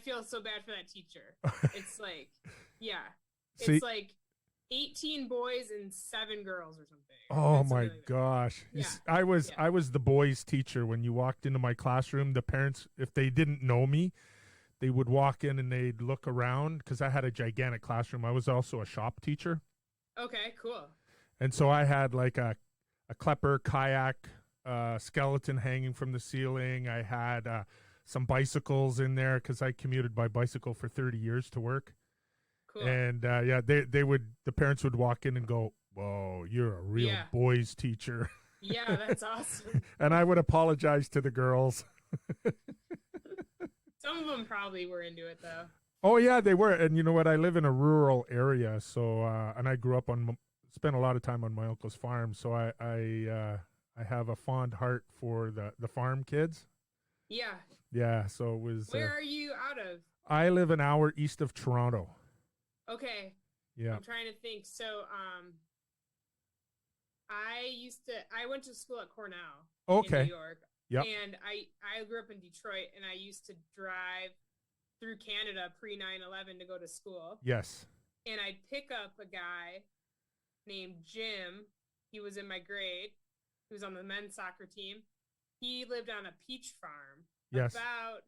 feel so bad for that teacher. It's like, yeah, See, it's like 18 boys and 7 girls or something. oh It's my really bad. gosh. Yeah, yeah. I was the boys teacher when you walked into my classroom. The parents, if they didn't know me, they would walk in and they'd look around because I had a gigantic classroom. I was also a shop teacher. Okay, cool. And so I had like a klepper kayak skeleton hanging from the ceiling. I had some bicycles in there because I commuted by bicycle for 30 years to work. Cool. And yeah, the parents would walk in and go, "Whoa, you're a real Yeah. boys teacher." Yeah, that's awesome. And I would apologize to the girls. Some of them probably were into it though. Oh yeah, they were. And you know what? I live in a rural area, so and I grew up spent a lot of time on my uncle's farm, so I have a fond heart for the farm kids. Yeah. Yeah, so it was. Where are you out of? I live an hour east of Toronto. Okay. Yeah. I'm trying to think. So, I went to school at Cornell in New Okay. York. Yep. And I grew up in Detroit and I used to drive through Canada pre 9/11 to go to school. Yes. And I'd pick up a guy named Jim. He was in my grade. He was on the men's soccer team. He lived on a peach farm Yes. about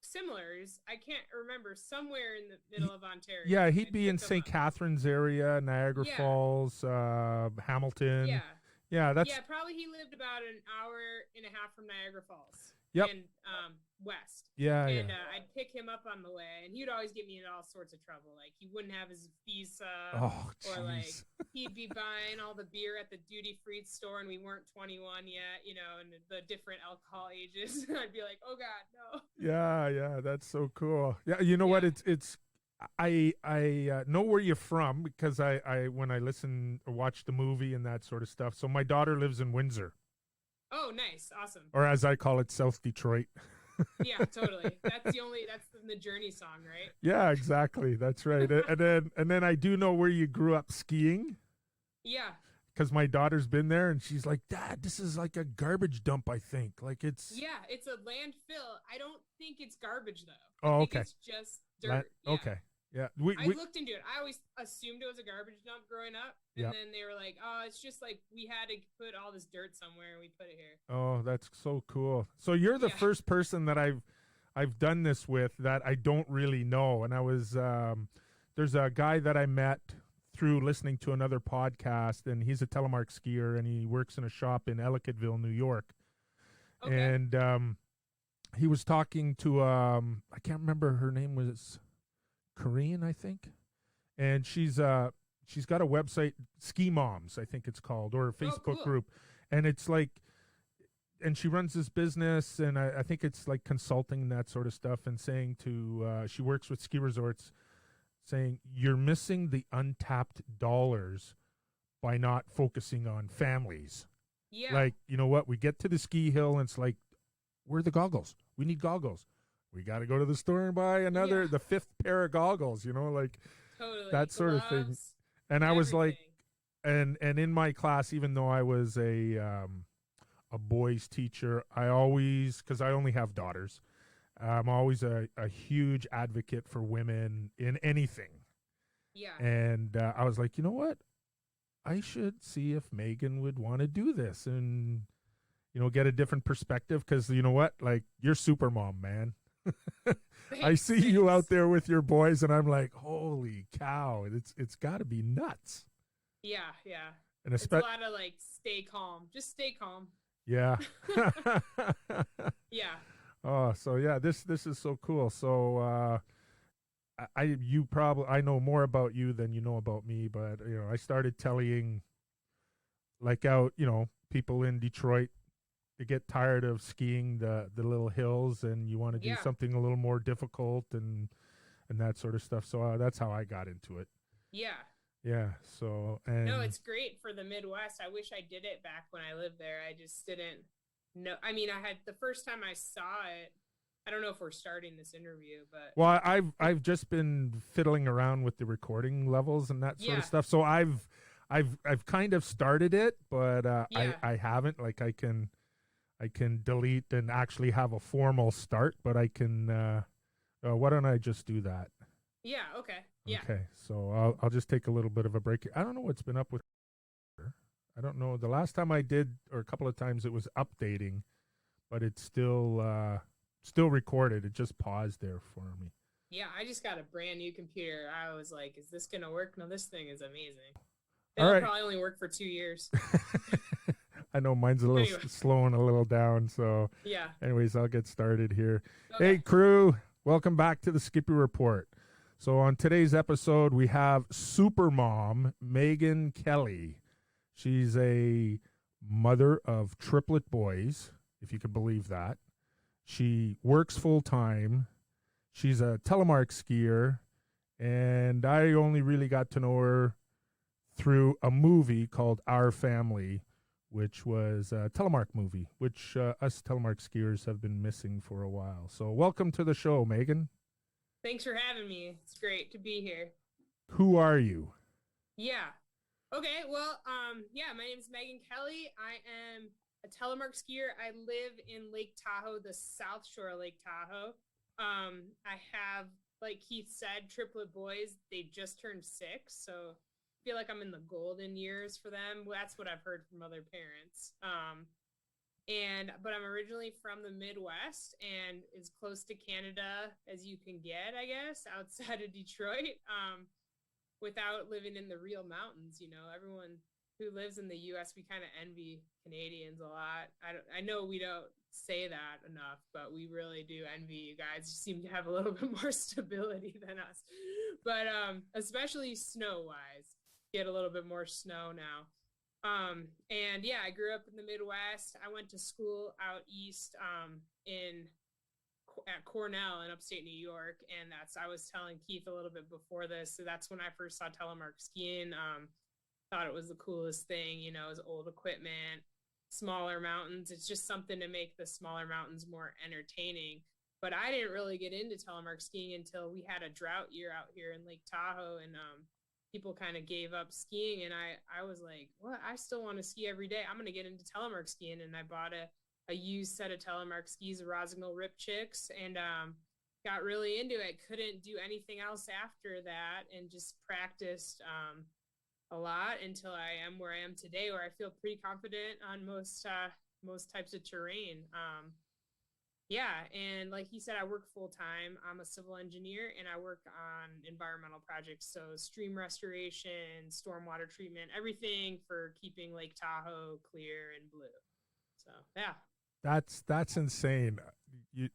similars. I can't remember, somewhere in the middle of Ontario. Yeah, And he'd I'd be in pick him St. up. Catharines area, Niagara Yeah. Falls, Hamilton. Yeah. Yeah, that's Yeah, probably he lived about an hour and a half from Niagara Falls. Yep. And west. yeah, And yeah. I'd pick him up on the way, and he'd always get me in all sorts of trouble. Like he wouldn't have his visa, Oh, or like jeez. he'd be buying all the beer at the duty free store, and we weren't 21 yet, and the different alcohol ages. I'd be like, oh god, no. Yeah, yeah, that's so cool. Yeah, you know what? Yeah. It's I know where you're from because I when I listen or watch the movie and that sort of stuff. So my daughter lives in Windsor, Oh, nice, awesome. or as I call it, South Detroit. Yeah, totally. That's the Journey song, right? Yeah, exactly. That's right. And then I do know where you grew up skiing Yeah. because my daughter's been there and she's like, "Dad, this is like a garbage dump. I think like it's." Yeah, it's a landfill. I don't think it's garbage though. Oh, I think okay. it's just dirt. Yeah. Okay. Yeah. I looked into it. I always assumed it was a garbage dump growing up, and Yep. then they were like, "Oh, it's just like we had to put all this dirt somewhere, and we put it here." Oh, that's so cool. So you're the Yeah. first person that I've done this with that I don't really know. And I was there's a guy that I met through listening to another podcast, and he's a telemark skier, and he works in a shop in Ellicottville, New York. Okay. And he was talking to I can't remember, her name was Korean, I think, and she's got a website, Ski Moms, I think it's called, or a Facebook cool. group, and it's like, and she runs this business, and I think it's like consulting and that sort of stuff, and saying to she works with ski resorts, saying you're missing the untapped dollars by not focusing on families. Yeah. Like, you know what? We get to the ski hill and it's like, where are the goggles? We need goggles. We got to go to the store and buy the fifth pair of goggles, like totally. that sort of thing. Gloves, And I was like, everything. and in my class, even though I was a boys teacher, I always, because I only have daughters, I'm always a huge advocate for women in anything. Yeah. And I was like, you know what? I should see if Megan would want to do this and, get a different perspective. Because you know what? Like, you're super mom, man. I see you out there with your boys, and I'm like, holy cow! It's got to be nuts. Yeah, yeah. And It's a lot of like, stay calm. Just stay calm. Yeah. Yeah. Oh, so yeah, this is so cool. So I know more about you than you know about me, but I started telling like out, people in Detroit, they get tired of skiing the little hills, and you want to do Yeah. something a little more difficult and that sort of stuff. So that's how I got into it. Yeah. Yeah. So and No, it's great for the Midwest. I wish I did it back when I lived there. I just didn't know. I mean, I had the first time I saw it. I don't know if we're starting this interview, but well, I've just been fiddling around with the recording levels and that sort of Yeah. stuff. So I've kind of started it, but Yeah. I haven't. Like I can delete and actually have a formal start, but I can Why don't I just do that? Yeah, okay. Yeah. Okay, so I'll just take a little bit of a break. I don't know what's been up with her. I don't know. The last time I did, or a couple of times, it was updating, but it's still recorded. It just paused there for me. Yeah, I just got a brand new computer. I was like, is this gonna work? No, this thing is amazing. All It'll right. probably only work for 2 years. I know mine's a little Anyway, slowing a little down. So, yeah. anyways, I'll get started here. Okay. Hey, crew, welcome back to the Skippy Report. So, on today's episode, we have Supermom Meghan Kelly. She's a mother of triplet boys, if you can believe that. She works full time. She's a telemark skier, and I only really got to know her through a movie called Our Family, which was a telemark movie, which us telemark skiers have been missing for a while. So welcome to the show, Meghan. Thanks for having me. It's great to be here. Who are you? Yeah. Okay, well, yeah, my name is Meghan Kelly. I am a telemark skier. I live in Lake Tahoe, the South Shore of Lake Tahoe. I have, like Keith said, triplet boys. They just turned 6, so I feel like I'm in the golden years for them. Well, that's what I've heard from other parents. But I'm originally from the Midwest and as close to Canada as you can get, I guess, outside of Detroit. Without living in the real mountains, everyone who lives in the U.S., we kind of envy Canadians a lot. I know we don't say that enough, but we really do envy you guys. You seem to have a little bit more stability than us, but especially snow-wise, get a little bit more snow now. And yeah, I grew up in the Midwest. I went to school out east at Cornell in upstate New York, and I was telling Keith a little bit before this, so that's when I first saw telemark skiing. Thought it was the coolest thing. It was old equipment, smaller mountains. It's just something to make the smaller mountains more entertaining. But I didn't really get into telemark skiing until we had a drought year out here in Lake Tahoe, and people kind of gave up skiing, and I was like, what? I still want to ski every day. I'm going to get into telemark skiing, and I bought a used set of telemark skis, a Rosignol Rip Chicks, and got really into it. Couldn't do anything else after that, and just practiced a lot until I am where I am today, where I feel pretty confident on most types of terrain. Yeah, and like he said, I work full time. I'm a civil engineer, and I work on environmental projects, so stream restoration, stormwater treatment, everything for keeping Lake Tahoe clear and blue. So yeah. That's insane. You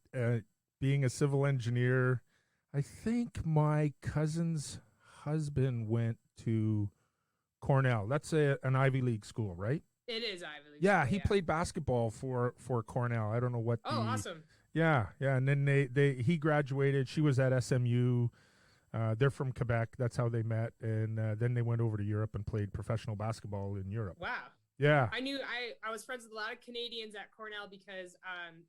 being a civil engineer, I think my cousin's husband went to Cornell. That's an Ivy League school, right? It is Ivy League. Yeah, he played basketball for Cornell. I don't know what. Awesome. Yeah, and then he graduated. She was at SMU. They're from Quebec. That's how they met, and then they went over to Europe and played professional basketball in Europe. Wow. Yeah. I was friends with a lot of Canadians at Cornell because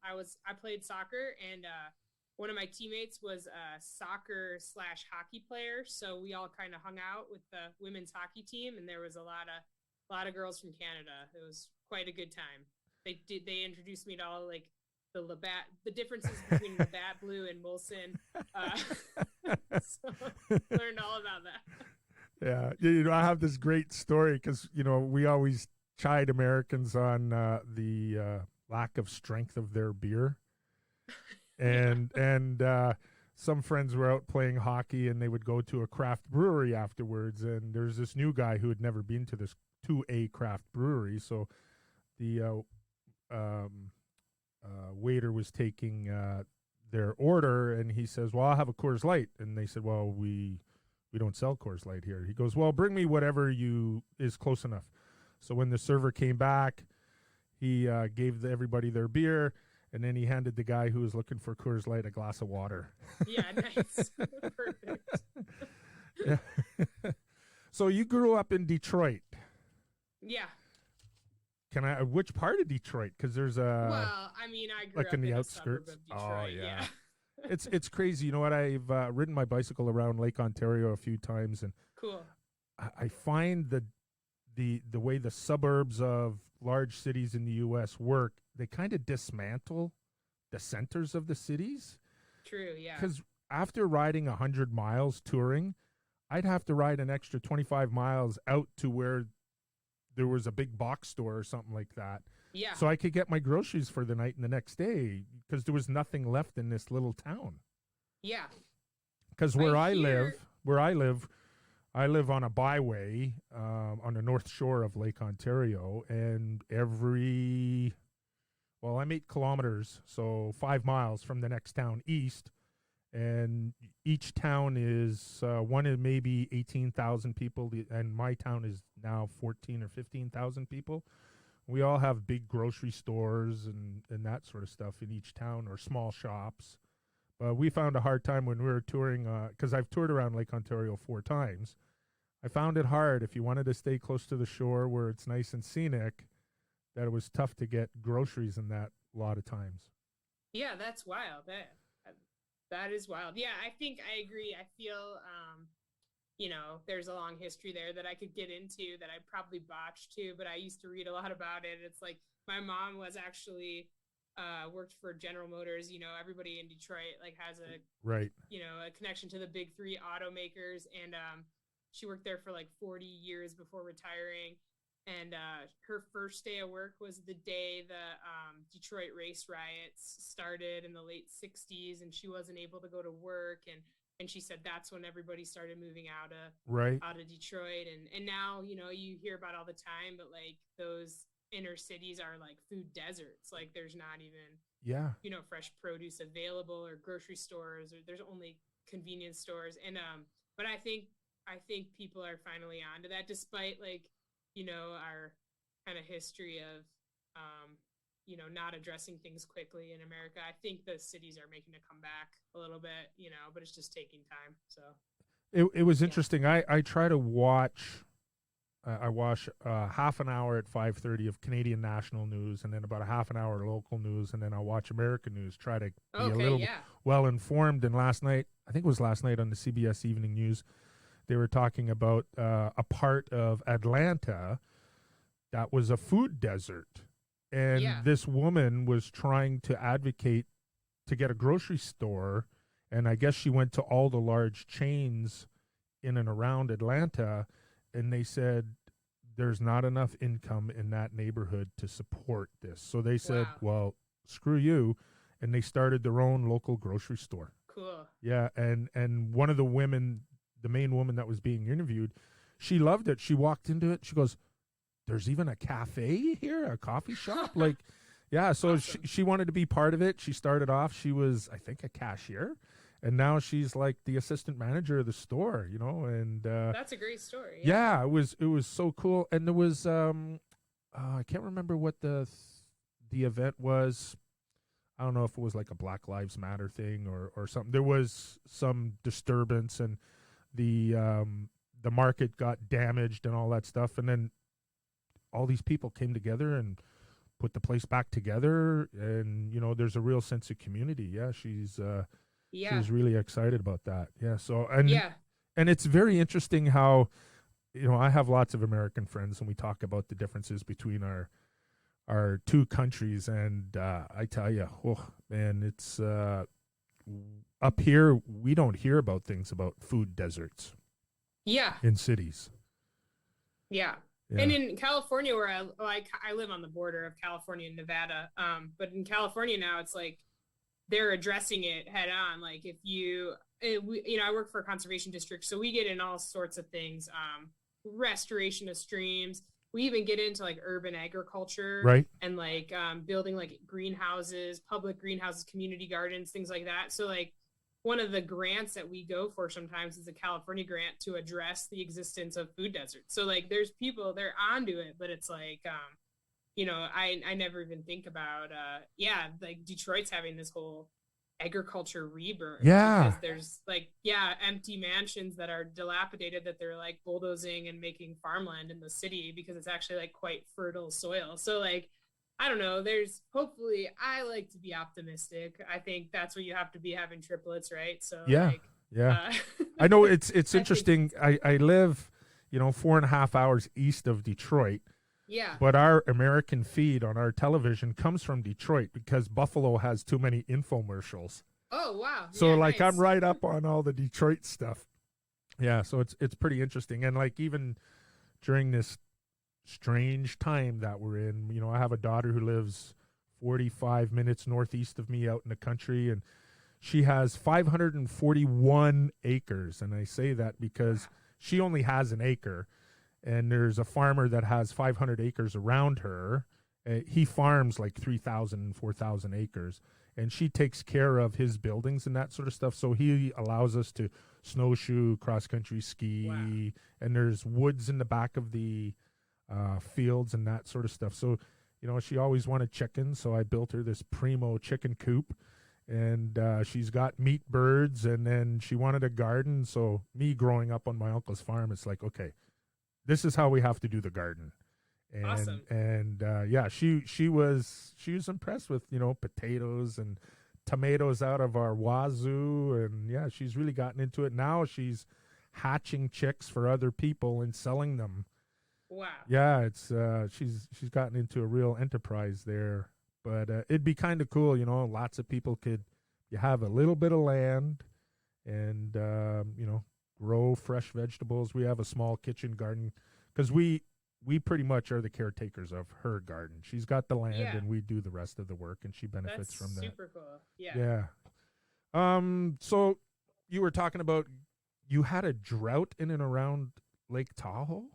I played soccer, and one of my teammates was a soccer/hockey player, so we all kind of hung out with the women's hockey team, and there was a lot of girls from Canada. It was quite a good time. They introduced me to all like the differences between Labatt Blue and Molson. So learned all about that. Yeah, I have this great story because we always chide Americans on the lack of strength of their beer, and some friends were out playing hockey, and they would go to a craft brewery afterwards, and there's this new guy who had never been to a craft brewery, so the waiter was taking their order, and he says, well, I'll have a Coors Light, and they said, well, we don't sell Coors Light here. He goes, well, bring me whatever is close enough. So when the server came back, he gave everybody their beer, and then he handed the guy who was looking for Coors Light a glass of water. Yeah, nice. Perfect. Yeah. So you grew up in Detroit. Yeah. Which part of Detroit? Because there's Well, I mean, I grew like up in the a outskirts. suburb of Detroit. Oh yeah. Yeah. It's crazy. You know what? I've ridden my bicycle around Lake Ontario a few times, and Cool. I find the way the suburbs of large cities in the U.S. work, they kind of dismantle the centers of the cities. True, yeah. Because after riding 100 miles touring, I'd have to ride an extra 25 miles out to where there was a big box store or something like that. Yeah. So I could get my groceries for the night and the next day because there was nothing left in this little town. Yeah. Because where I live on a byway on the north shore of Lake Ontario, and I'm 8 kilometers, so 5 miles from the next town east, and each town is one is maybe 18,000 people, and my town is now 14 or 15,000 people. We all have big grocery stores and that sort of stuff in each town, or small shops. But we found a hard time when we were touring, because I've toured around Lake Ontario 4 times. I found it hard if you wanted to stay close to the shore where it's nice and scenic, that it was tough to get groceries in that a lot of times. Yeah, that's wild. That is wild. Yeah, I think I agree. I feel, there's a long history there that I could get into that I probably botched too, but I used to read a lot about it. It's like my mom was actually worked for General Motors. Everybody in Detroit like has a connection to the big 3 automakers, and she worked there for like 40 years before retiring. And her first day of work was the day the Detroit race riots started in the late 60s, and she wasn't able to go to work. And she said that's when everybody started moving out of Detroit. And now, you hear about all the time, but like those inner cities are like food deserts. Like there's not even, fresh produce available, or grocery stores, or there's only convenience stores. And but I think people are finally onto that, despite like, our kind of history of, not addressing things quickly in America. I think the cities are making a comeback a little bit, but it's just taking time. So it was interesting. I try to watch. I watch half an hour at 5:30 of Canadian national news, and then about a half an hour local news, and then I'll watch American news. Try to be a little well informed. And I think it was last night on the CBS Evening News, they were talking about a part of Atlanta that was a food desert. And this woman was trying to advocate to get a grocery store. And I guess she went to all the large chains in and around Atlanta. And they said, there's not enough income in that neighborhood to support this. So they said, well, screw you. And they started their own local grocery store. Cool. Yeah. And one of the women, the main woman that was being interviewed, she loved it. She walked into it. She goes, there's even a cafe here, a coffee shop. Like, yeah. So awesome. She wanted to be part of it. She started off, she was, I think, a cashier. And now she's like the assistant manager of the store, and that's a great story. Yeah, it was so cool. And there was I can't remember what the event was. I don't know if it was like a Black Lives Matter thing or something. There was some disturbance, and the market got damaged and all that stuff. And then all these people came together and put the place back together. And there's a real sense of community. Yeah, she's really excited about that. Yeah. So and it's very interesting how I have lots of American friends, and we talk about the differences between our 2 countries, and I tell you, oh man, it's up here we don't hear about things about food deserts. Yeah. In cities. Yeah. And in California, where I live on the border of California and Nevada, but in California now, it's like they're addressing it head on. Like I work for a conservation district, so we get in all sorts of things, restoration of streams. We even get into like urban agriculture, right? And like building like greenhouses, public greenhouses, community gardens, things like that. So like one of the grants that we go for sometimes is a California grant to address the existence of food deserts. So like there's people, they're onto it, but it's like, I never even think about, like Detroit's having this whole agriculture rebirth. Yeah. Because there's like, empty mansions that are dilapidated that they're like bulldozing and making farmland in the city because it's actually like quite fertile soil. So like, I don't know, I like to be optimistic. I think that's what you have to be having triplets, right? So I know it's interesting. I live, 4.5 hours east of Detroit. Yeah. But our American feed on our television comes from Detroit because Buffalo has too many infomercials. Oh wow. So Yeah, like I'm nice. right up on all the Detroit stuff. Yeah, so it's pretty interesting. And like even during this strange time that we're in, I have a daughter who lives 45 minutes northeast of me out in the country, and she has 541 acres. And I say that because Wow. she only has an acre, and there's a farmer that has 500 acres around her. He farms like 3,000, 4,000 acres, and she takes care of his buildings and that sort of stuff. So he allows us to snowshoe, cross country Wow. ski, and there's woods in the back of the fields and that sort of stuff. So, she always wanted chickens, so I built her this primo chicken coop, and she's got meat birds, and then she wanted a garden. So me growing up on my uncle's farm, it's like, okay, this is how we have to do the garden. and Awesome. and yeah, she was impressed with potatoes and tomatoes out of our wazoo, and yeah, she's really gotten into it now. She's hatching chicks for other people and selling them. Wow. Yeah, it's she's gotten into a real enterprise there. But it'd be kind of cool, lots of people could, you have a little bit of land, and grow fresh vegetables. We have a small kitchen garden because we pretty much are the caretakers of her garden. She's got the land, Yeah. and we do the rest of the work, and she That's benefits from that. super cool. Yeah. Yeah. So you were talking about, you had a drought in and around Lake Tahoe,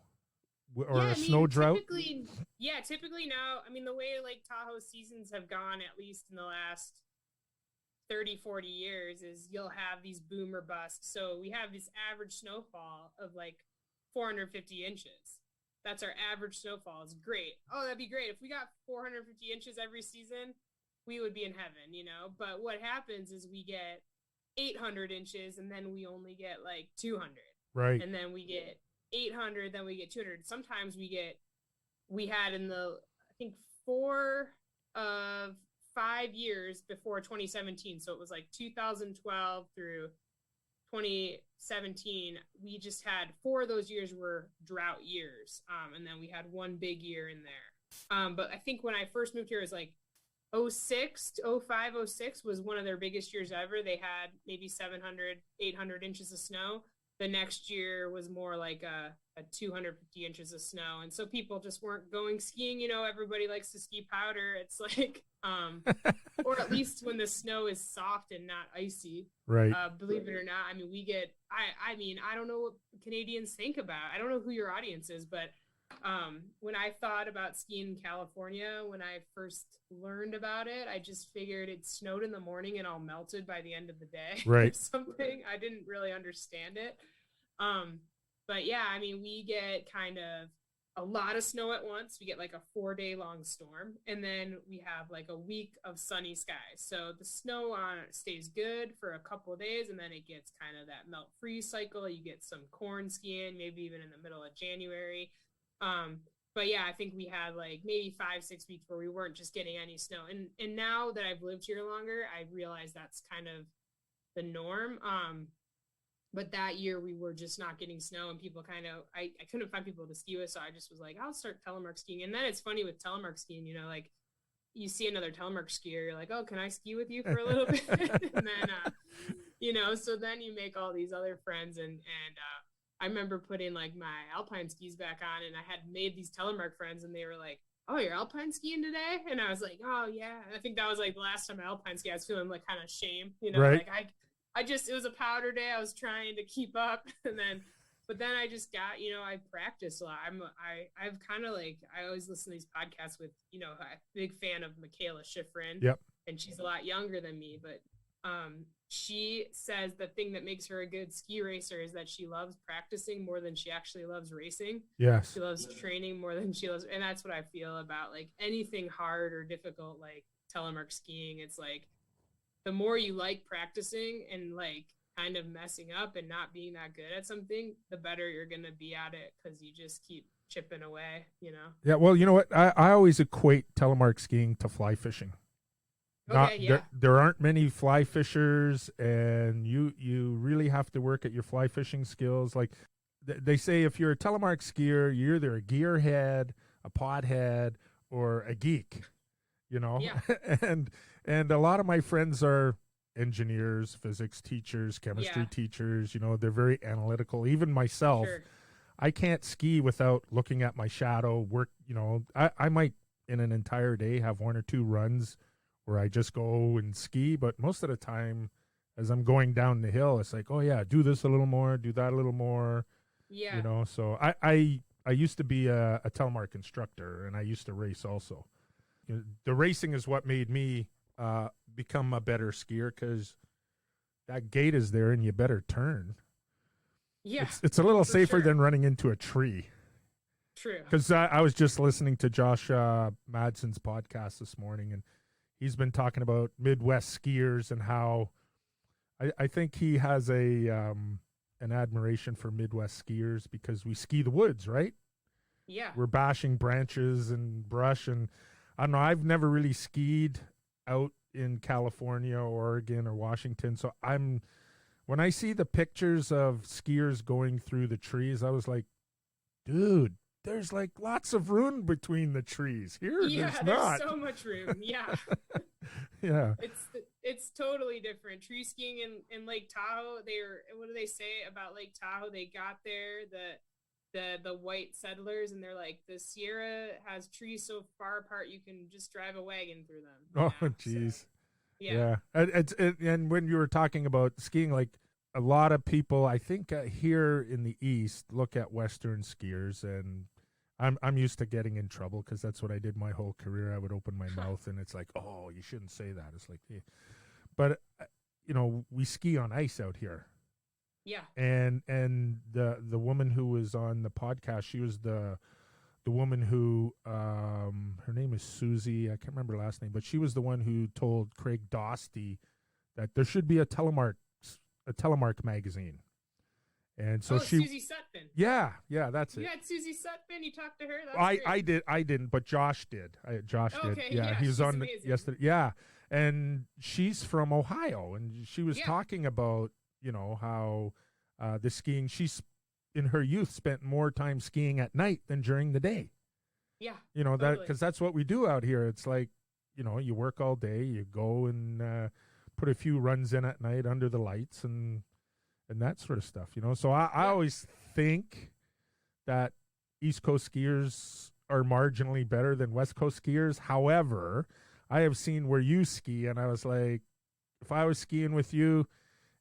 or Yeah, a I snow mean, drought. typically now, I mean, the way Lake Tahoe seasons have gone, at least in the last 30, 40 years, is you'll have these boom or bust. So we have this average snowfall of like 450 inches. That's our average snowfall. It's great. Oh, that'd be great. If we got 450 inches every season, we would be in heaven. But what happens is we get 800 inches, and then we only get like 200. Right. And then we get 800, then we get 200. Sometimes we had in the, I think, 4 of 5 years before 2017. So it was like 2012 through 2017. We just had 4 of those years were drought years. And then we had one big year in there. But I think when I first moved here, it was like 06, 05, 06 was one of their biggest years ever. They had maybe 700, 800 inches of snow. The next year was more like a 250 inches of snow. And so people just weren't going skiing. Everybody likes to ski powder. It's like, or at least when the snow is soft and not icy. Right. Believe it or not, I mean, I mean, I don't know what Canadians think about. I don't know who your audience is, but when I thought about skiing in California, when I first learned about it, I just figured it snowed in the morning and all melted by the end of the day or Right. something. I didn't really understand it. But yeah, I mean, we get kind of a lot of snow at once. We get like a 4-day long storm, and then we have like a week of sunny skies. So the snow on it stays good for a couple of days, and then it gets kind of that melt freeze cycle. You get some corn skiing, maybe even in the middle of January. But yeah, I think we had like maybe 5-6 weeks where we weren't just getting any snow. And now that I've lived here longer, I realize that's kind of the norm. But that year we were just not getting snow, and people I couldn't find people to ski with. So I just was like, I'll start telemark skiing. And then it's funny with telemark skiing, like you see another telemark skier, you're like, oh, can I ski with you for a little bit? And then, so then you make all these other friends. And I remember putting like my alpine skis back on, and I had made these telemark friends, and they were like, oh, you're alpine skiing today? And I was like, oh yeah. And I think that was like the last time I alpine ski. I was feeling like kind of shame, Right. like it was a powder day. I was trying to keep up. But then I just got, I practiced a lot. I've kind of like, I always listen to these podcasts with, I'm a big fan of Michaela Schifrin. Yep. And she's a lot younger than me, but she says the thing that makes her a good ski racer is that she loves practicing more than she actually loves racing. Yes. She loves training more than she loves. And that's what I feel about like anything hard or difficult, like telemark skiing. It's like, the more you like practicing and like kind of messing up and not being that good at something, the better you're going to be at it, because you just keep chipping away. Yeah, well, you know what? I always equate telemark skiing to fly fishing. Okay, yeah. There aren't many fly fishers, and you really have to work at your fly fishing skills. Like they say, if you're a telemark skier, you're either a gearhead, a podhead, or a geek. Yeah. and a lot of my friends are engineers, physics teachers, chemistry Yeah, teachers. They're very analytical. Even myself, sure. I can't ski without looking at my shadow. I might in an entire day have one or two runs where I just go and ski, but most of the time, as I'm going down the hill, it's like, oh yeah, do this a little more, do that a little more. Yeah. So I used to be a telemark instructor, and I used to race also. The racing is what made me become a better skier, because that gate is there and you better turn. Yeah, It's a little for safer sure. than running into a tree. True. Because I was just listening to Josh Madsen's podcast this morning, and he's been talking about Midwest skiers and how I think he has an admiration for Midwest skiers because we ski the woods, right? Yeah. We're bashing branches and brush, and I don't know. I've never really skied out in California, or Oregon, or Washington, so when I see the pictures of skiers going through the trees, I was like, dude, there's like lots of room between the trees. Here, Yeah, there's there's not. so much room. Yeah. Yeah. It's totally different. Tree skiing in Lake Tahoe, what do they say about Lake Tahoe? They got there, the white settlers, and they're like, the Sierra has trees so far apart you can just drive a wagon through them. Oh, jeez. So yeah. Yeah. And when you were talking about skiing, like a lot of people, I think here in the East, look at Western skiers, and I'm used to getting in trouble because that's what I did my whole career. I would open my mouth, and it's like, oh, you shouldn't say that. It's like, yeah. But we ski on ice out here. Yeah. And the woman who was on the podcast, she was the woman who her name is Susie. I can't remember her last name, but she was the one who told Craig Dostie that there should be a Telemark magazine. And so Susie Sutphin. Yeah, that's it. You had Susie Sutphin. You talked to her. That's I great. I didn't, but Josh did. Josh did. Okay, Yeah, yeah, he was she's on amazing. yesterday. Yeah, and she's from Ohio, and she was Yeah. talking about how the skiing. She's in her youth spent more time skiing at night than during the day. Yeah. That totally. because that's what we do out here. It's like you work all day, you go and put a few runs in at night under the lights and that sort of stuff. So I always think that East Coast skiers are marginally better than West Coast skiers. However, I have seen where you ski, and I was like, if I was skiing with you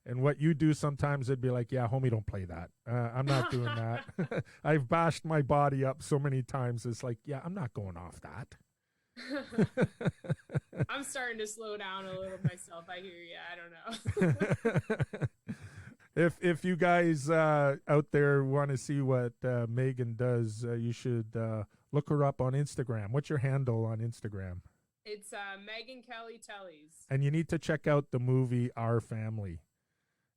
and what you do sometimes, it'd be like, yeah, homie, don't play that. I'm not doing that. I've bashed my body up so many times. It's like, yeah, I'm not going off that. I'm starting to slow down a little myself. I hear you. I don't know. If you guys out there want to see what Meghan does, you should look her up on Instagram. What's your handle on Instagram? It's Meghan Kelly Tellies. And you need to check out the movie Our Family.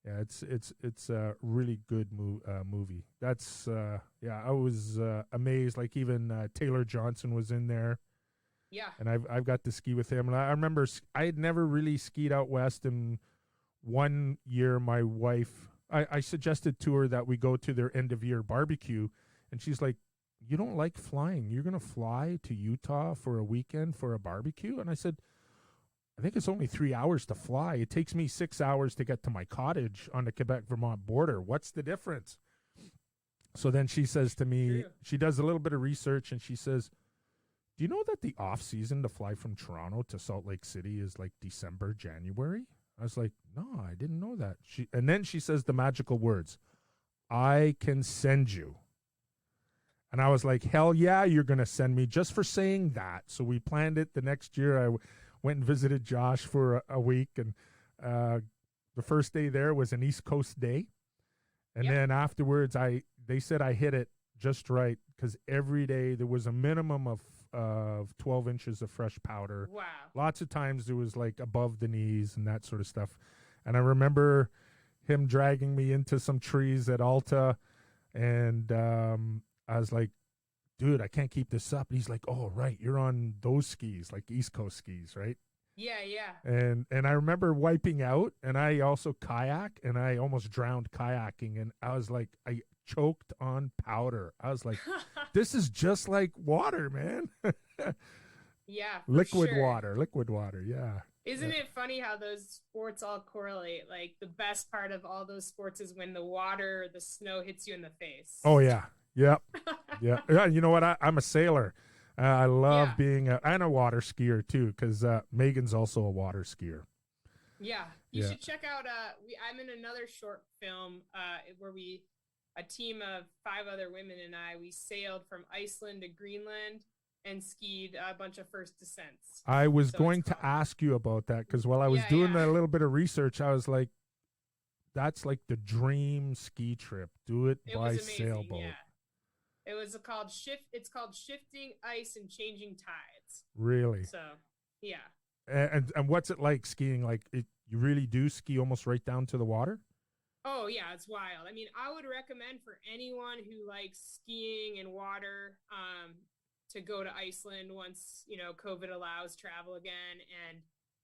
Yeah, it's a really good movie. That's I was amazed. Like even Taylor Johnson was in there. Yeah. And I've got to ski with him. And I remember I had never really skied out west, and one year my wife, I suggested to her that we go to their end of year barbecue, and she's like, you don't like flying, you're going to fly to Utah for a weekend for a barbecue? And I said, I think it's only 3 hours to fly. It takes me 6 hours to get to my cottage on the Quebec-Vermont border. What's the difference? So then she says to me, she does a little bit of research, and she says, do you know that the off season to fly from Toronto to Salt Lake City is like December, January? I was like, no, I didn't know that. And then she says the magical words, I can send you. And I was like, hell yeah, you're going to send me just for saying that. So we planned it the next year. I went and visited Josh for a week. And the first day there was an East Coast day. And then afterwards, they said I hit it just right, because every day there was a minimum of 12 inches of fresh powder. Wow. Lots of times there was like above the knees and that sort of stuff. And I remember him dragging me into some trees at Alta, and I was like, dude, I can't keep this up. And he's like, oh, right, you're on those skis, like East Coast skis, right? Yeah, yeah. And I remember wiping out, and I also kayak, and I almost drowned kayaking, and I was like, I choked on powder. I was like, this is just like water, man. Yeah, liquid sure. water, yeah. Isn't it funny how those sports all correlate? Like the best part of all those sports is when the water or the snow hits you in the face. Oh yeah, yep, yeah. Yeah, you know what? I'm a sailor. I love Yeah. being and a water skier too, because Megan's also a water skier. Yeah. You Yeah, should check out I'm in another short film where we a team of five other women and we sailed from Iceland to Greenland and skied a bunch of first descents. I was So it's going to called ask you about that because while I was Yeah, doing yeah. a little bit of research, I was like, "That's like the dream ski trip. Do it It by was amazing. sailboat." Yeah. It was called It's called Shifting Ice and Changing Tides. Really? So, yeah. And what's it like skiing? Like you really do ski almost right down to the water? Oh yeah, it's wild. I mean, I would recommend for anyone who likes skiing and water to go to Iceland once, COVID allows travel again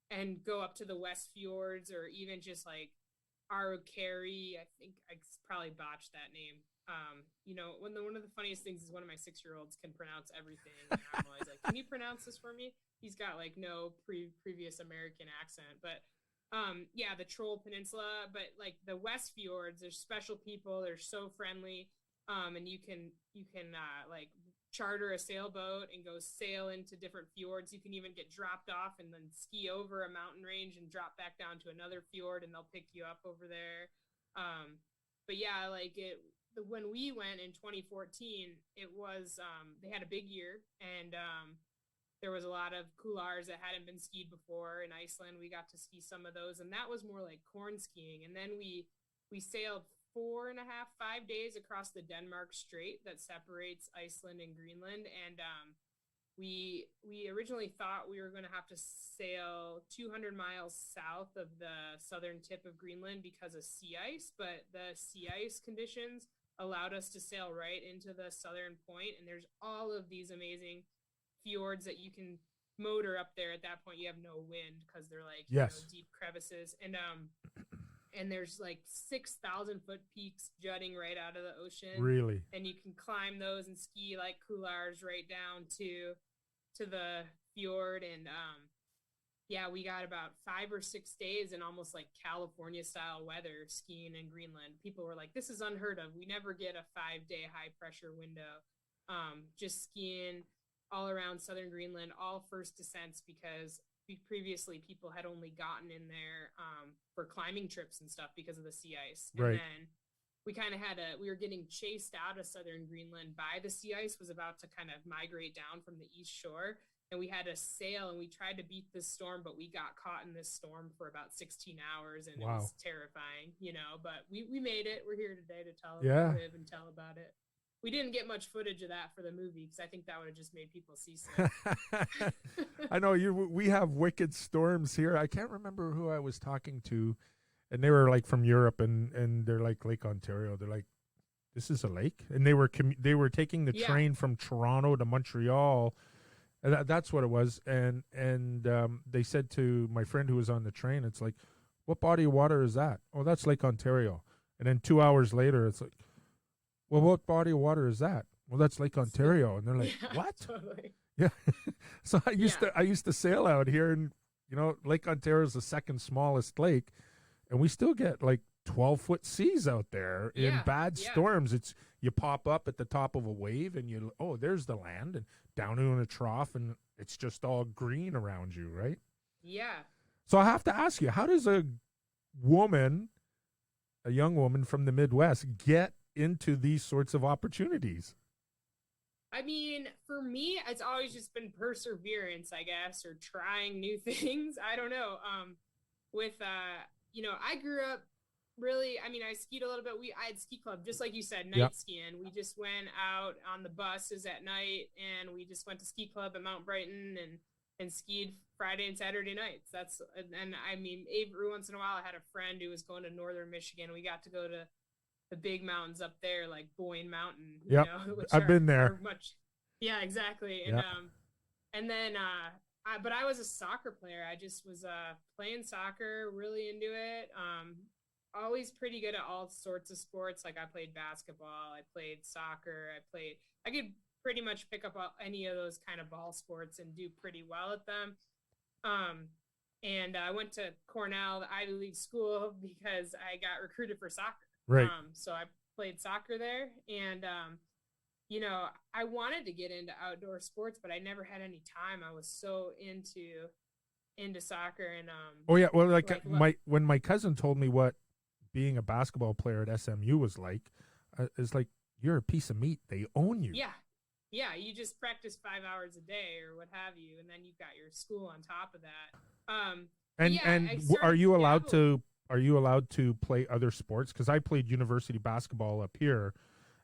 and go up to the West Fjords or even just like Arukari. I think I probably botched that name. One of the funniest things is one of my 6-year-olds can pronounce everything, and I'm always like, "Can you pronounce this for me?" He's got like no previous American accent, but yeah, the Troll Peninsula, but like the West Fjords, there's special people. They're so friendly, and you can like charter a sailboat and go sail into different fjords. You can even get dropped off and then ski over a mountain range and drop back down to another fjord, and they'll pick you up over there. But yeah, like when we went in 2014, it was they had a big year, and there was a lot of couloirs that hadn't been skied before in Iceland. We got to ski some of those, and that was more like corn skiing. And then we sailed 4.5, 5 days across the Denmark Strait that separates Iceland and Greenland, and we originally thought we were going to have to sail 200 miles south of the southern tip of Greenland because of sea ice, but the sea ice conditions allowed us to sail right into the southern point, and there's all of these amazing fjords that you can motor up there. At that point you have no wind because they're like Yes. deep crevices, and there's like 6,000 foot peaks jutting right out of the ocean, Really? and you can climb those and ski like couloirs right down to the fjord. And yeah, we got about 5 or 6 days in almost like California style weather skiing in Greenland. People were like, "This is unheard of. We never get a 5 day high pressure window." Just skiing all around southern Greenland, all first descents, because previously people had only gotten in there for climbing trips and stuff because of the sea ice. And Right. then we were getting chased out of southern Greenland by the sea ice, was about to kind of migrate down from the east shore. And we had to sail, and we tried to beat this storm, but we got caught in this storm for about 16 hours, and Wow. it was terrifying, but we made it. We're here today to live and tell about it. We didn't get much footage of that for the movie because I think that would have just made people seasick. I know we have wicked storms here. I can't remember who I was talking to, and they were like from Europe, and they're like Lake Ontario. They're like, "This is a lake," and they were taking the train from Toronto to Montreal. And that's what it was. And they said to my friend who was on the train, it's like, "What body of water is that?" "Oh, that's Lake Ontario." And then 2 hours later, it's like, "Well, what body of water is that?" "Well, that's Lake Ontario." And they're like, Yeah, "What?" Totally. Yeah. So I used to sail out here, and Lake Ontario is the second smallest lake, and we still get like 12-foot seas out there in bad storms. It's you pop up at the top of a wave, and there's the land, and down in a trough, and it's just all green around you, right? Yeah. So I have to ask you, how does a young woman from the Midwest get into these sorts of opportunities? I mean, for me, it's always just been perseverance, I guess, or trying new things. I don't know. I grew up really, I mean, I skied a little bit. I had ski club, just like you said, night skiing. We just went out on the buses at night, and we just went to ski club at Mount Brighton and skied Friday and Saturday nights. And I mean, every once in a while I had a friend who was going to northern Michigan. We got to go to the big mountains up there, like Boyne Mountain. I've been there. Yeah, exactly. And then but I was a soccer player. I just was playing soccer, really into it. Always pretty good at all sorts of sports. Like I played basketball, I played soccer, I could pretty much pick up any of those kind of ball sports and do pretty well at them. and I went to Cornell, the Ivy League school, because I got recruited for soccer. Right. So I played soccer there, and you know, I wanted to get into outdoor sports, but I never had any time. I was so into soccer, and Oh yeah. Well, like like my when my cousin told me what being a basketball player at SMU was like, it's like you're a piece of meat. They own you. yeah, yeah, you just practice 5 hours a day or what have you, and then you've got your school on top of that. But And yeah, I are started you to allowed dabble. to play other sports? Because I played university basketball up here,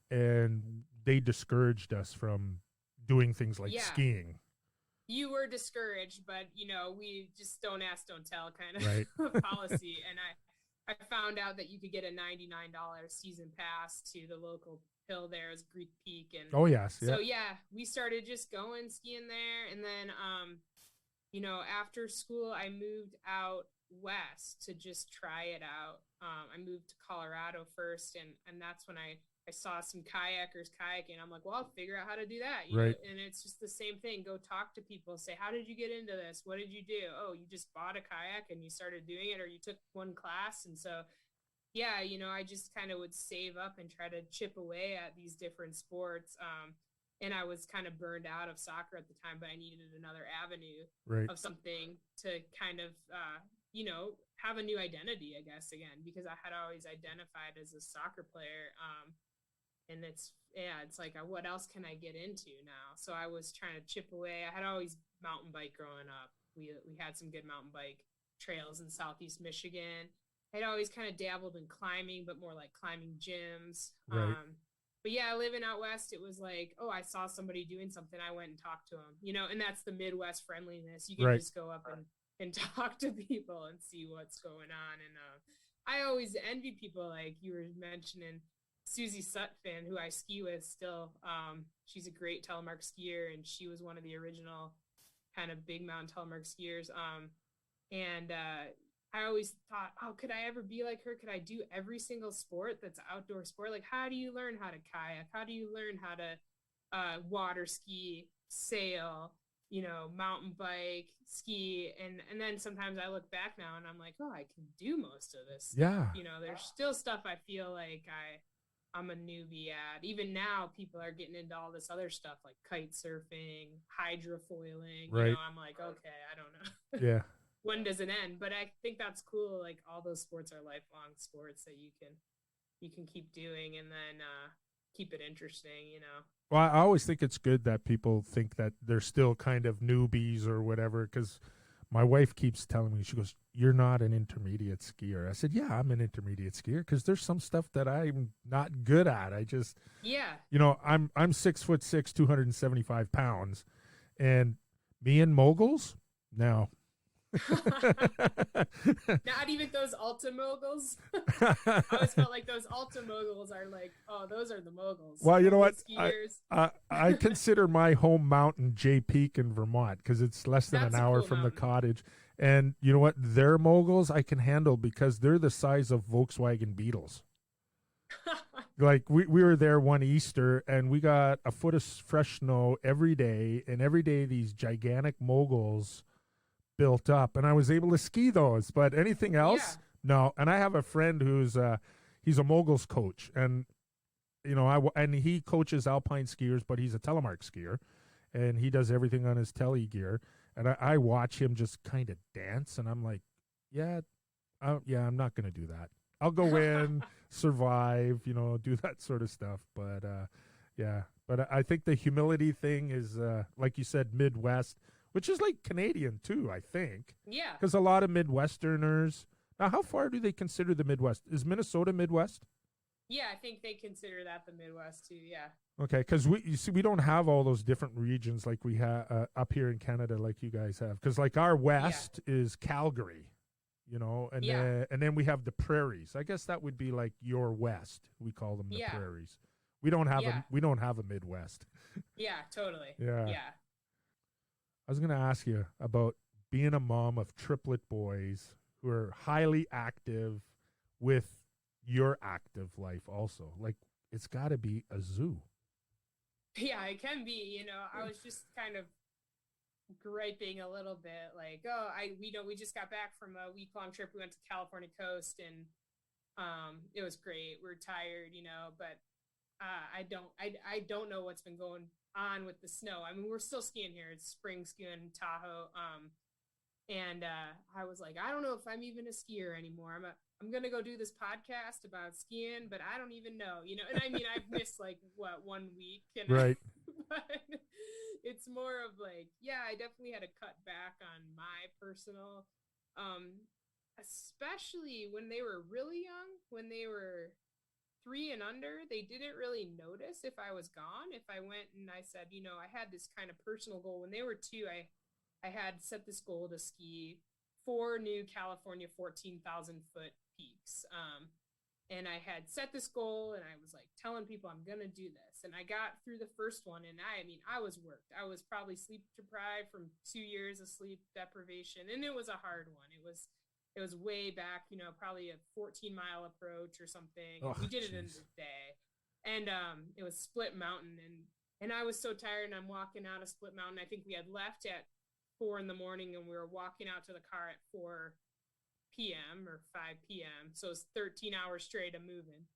and they discouraged us from doing things like Yeah, skiing. you were discouraged, but you know, we just don't ask, don't tell kind Right. of policy. And I found out that you could get a $99 season pass to the local hill there as Greek Peak. And Oh yes. Yeah. so, yeah, we started just going skiing there. And then, you know, after school, I moved out west to just try it out. I moved to Colorado first, and that's when I saw some kayakers kayaking. I'm like, well, I'll figure out how to do that, you know. Right. And it's just the same thing. Go talk to people. Say, how did you get into this? What did you do? Oh, you just bought a kayak and you started doing it, or you took one class. And so, yeah, you know, I just kind of would save up and try to chip away at these different sports. And I was kind of burned out of soccer at the time, but I needed another avenue Right. of something to kind of, you know, have a new identity, I guess, again, because I had always identified as a soccer player. And it's, yeah, it's like, what else can I get into now? So I was trying to chip away. I had always mountain bike growing up. We had some good mountain bike trails in Southeast Michigan. I'd always kind of dabbled in climbing, but more like climbing gyms. Right. But yeah, living out west, it was like, oh, I saw somebody doing something. I went and talked to them, you know, and that's the Midwest friendliness. You can Right. just go up and talk to people and see what's going on. And I always envy people, like you were mentioning, Susie Sutphin, who I ski with still. She's a great telemark skier, and she was one of the original kind of big mountain telemark skiers. And I always thought, oh, could I ever be like her? Could I do every single sport that's outdoor sport? Like, how do you learn how to kayak? How do you learn how to water ski, sail, you know, mountain bike, ski? And then sometimes I look back now and I'm like, oh, I can do most of this stuff. Yeah. You know, there's still stuff I feel like I'm a newbie at. Even now, people are getting into all this other stuff like kite surfing, hydrofoiling. You Right. know, I'm like, okay, I don't know. Yeah. When does it end? But I think that's cool. Like all those sports are lifelong sports that you can keep doing and then keep it interesting. You know. Well, I always think it's good that people think that they're still kind of newbies or whatever, because my wife keeps telling me, she goes, "You're not an intermediate skier." I said, "Yeah, I'm an intermediate skier because there's some stuff that I'm not good at. I just, Yeah. you know, I'm 6'6", 275 pounds, and me and moguls, no." Not even those ultra moguls. I always felt like those ultra moguls are like, oh, those are the moguls. Well, you know what? Skiers. I consider my home mountain Jay Peak in Vermont because it's less than That's an a hour cool from the mountain. cottage. And you know what? Their moguls I can handle because they're the size of Volkswagen Beetles. Like we were there one Easter and we got a foot of fresh snow every day. And every day these gigantic moguls built up. And I was able to ski those. But anything else? Yeah. No. And I have a friend who's he's a moguls coach. And you know, and he coaches alpine skiers, but he's a telemark skier, and he does everything on his tele gear. And I watch him just kind of dance, and I'm like, yeah, yeah, I'm not going to do that. I'll go in, survive, you know, do that sort of stuff. But yeah, but I think the humility thing is, like you said, Midwest, which is like Canadian too, I think, Yeah. because a lot of Midwesterners. Now, how far do they consider the Midwest? Is Minnesota Midwest? Yeah, I think they consider that the Midwest too. Yeah. Okay, because you see, we don't have all those different regions like we have up here in Canada, like you guys have. Because like our west is Calgary, you know, and then we have the prairies. I guess that would be like your west. We call them the prairies. We don't have a Midwest. Yeah, totally. Yeah. Yeah. I was going to ask you about being a mom of triplet boys who are highly active with your active life also. Like, it's got to be a zoo. Yeah, it can be. You know, I was just kind of griping a little bit, like, oh, we just got back from a week-long trip. We went to California coast, and it was great. We're tired, but I don't know what's been going on with the snow. I mean, we're still skiing here. It's spring skiing in Tahoe. And I was like, I don't know if I'm even a skier anymore. I'm gonna go do this podcast about skiing, but I don't even know, And I mean, I've missed like what 1 week, and Right. but it's more of like, yeah, I definitely had to cut back on my personal, especially when they were really young, when they were 3 and under, they didn't really notice if I was gone. If I went and I said, I had this kind of personal goal when they were 2. I had set this goal to ski 4 new California 14,000-foot peaks. And I had set this goal, and I was like telling people I'm going to do this. And I got through the first one, and I mean, I was worked. I was probably sleep deprived from 2 years of sleep deprivation. And it was a hard one. It was way back, probably a 14-mile approach or something. Oh, we did geez. it in the day. And it was Split Mountain. And I was so tired, and I'm walking out of Split Mountain. I think we had left at 4 in the morning, and we were walking out to the car at 4 p.m. or 5 p.m. So it's 13 hours straight of moving.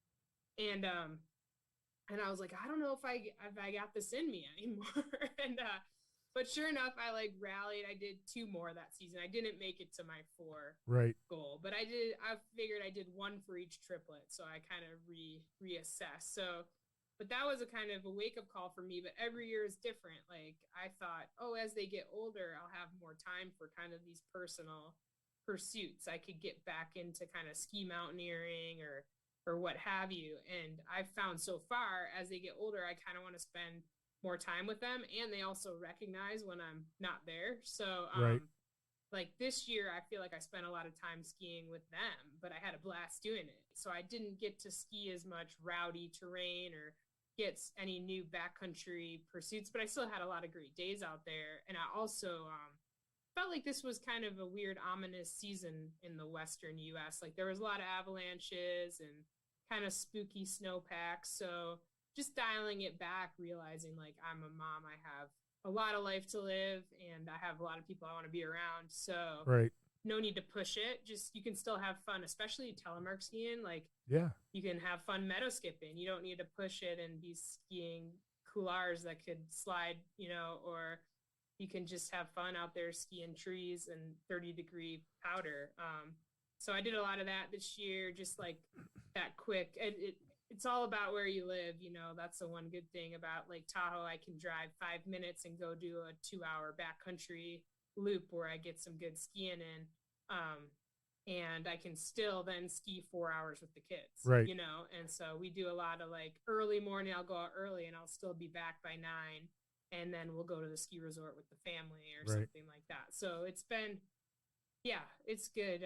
And I was like, I don't know if I got this in me anymore. And but sure enough, I like rallied. I did 2 more that season. I didn't make it to my 4 Right. goal, but I figured I did 1 for each triplet. So I kind of reassessed. So, but that was a kind of a wake-up call for me. But every year is different. Like, I thought, oh, as they get older, I'll have more time for kind of these personal pursuits. I could get back into kind of ski mountaineering or what have you. And I've found so far, as they get older, I kind of want to spend more time with them, and they also recognize when I'm not there. So Right. like this year, I feel like I spent a lot of time skiing with them, but I had a blast doing it. So I didn't get to ski as much rowdy terrain or get any new backcountry pursuits, but I still had a lot of great days out there. And I also felt like this was kind of a weird, ominous season in the Western US. Like there was a lot of avalanches and kind of spooky snowpacks. So just dialing it back, realizing like I'm a mom, I have a lot of life to live, and I have a lot of people I want to be around. So Right. no need to push it. Just you can still have fun, especially telemark skiing. Like Yeah. you can have fun meadow skipping. You don't need to push it and be skiing couloirs that could slide, or you can just have fun out there skiing trees and 30-degree powder. So I did a lot of that this year, just like that quick. It's all about where you live. That's the one good thing about Lake Tahoe. I can drive 5 minutes and go do a 2-hour backcountry loop where I get some good skiing in. And I can still then ski 4 hours with the kids, Right. And so we do a lot of like early morning. I'll go out early and I'll still be back by 9. And then we'll go to the ski resort with the family or Right. something like that. So it's been, yeah, it's good.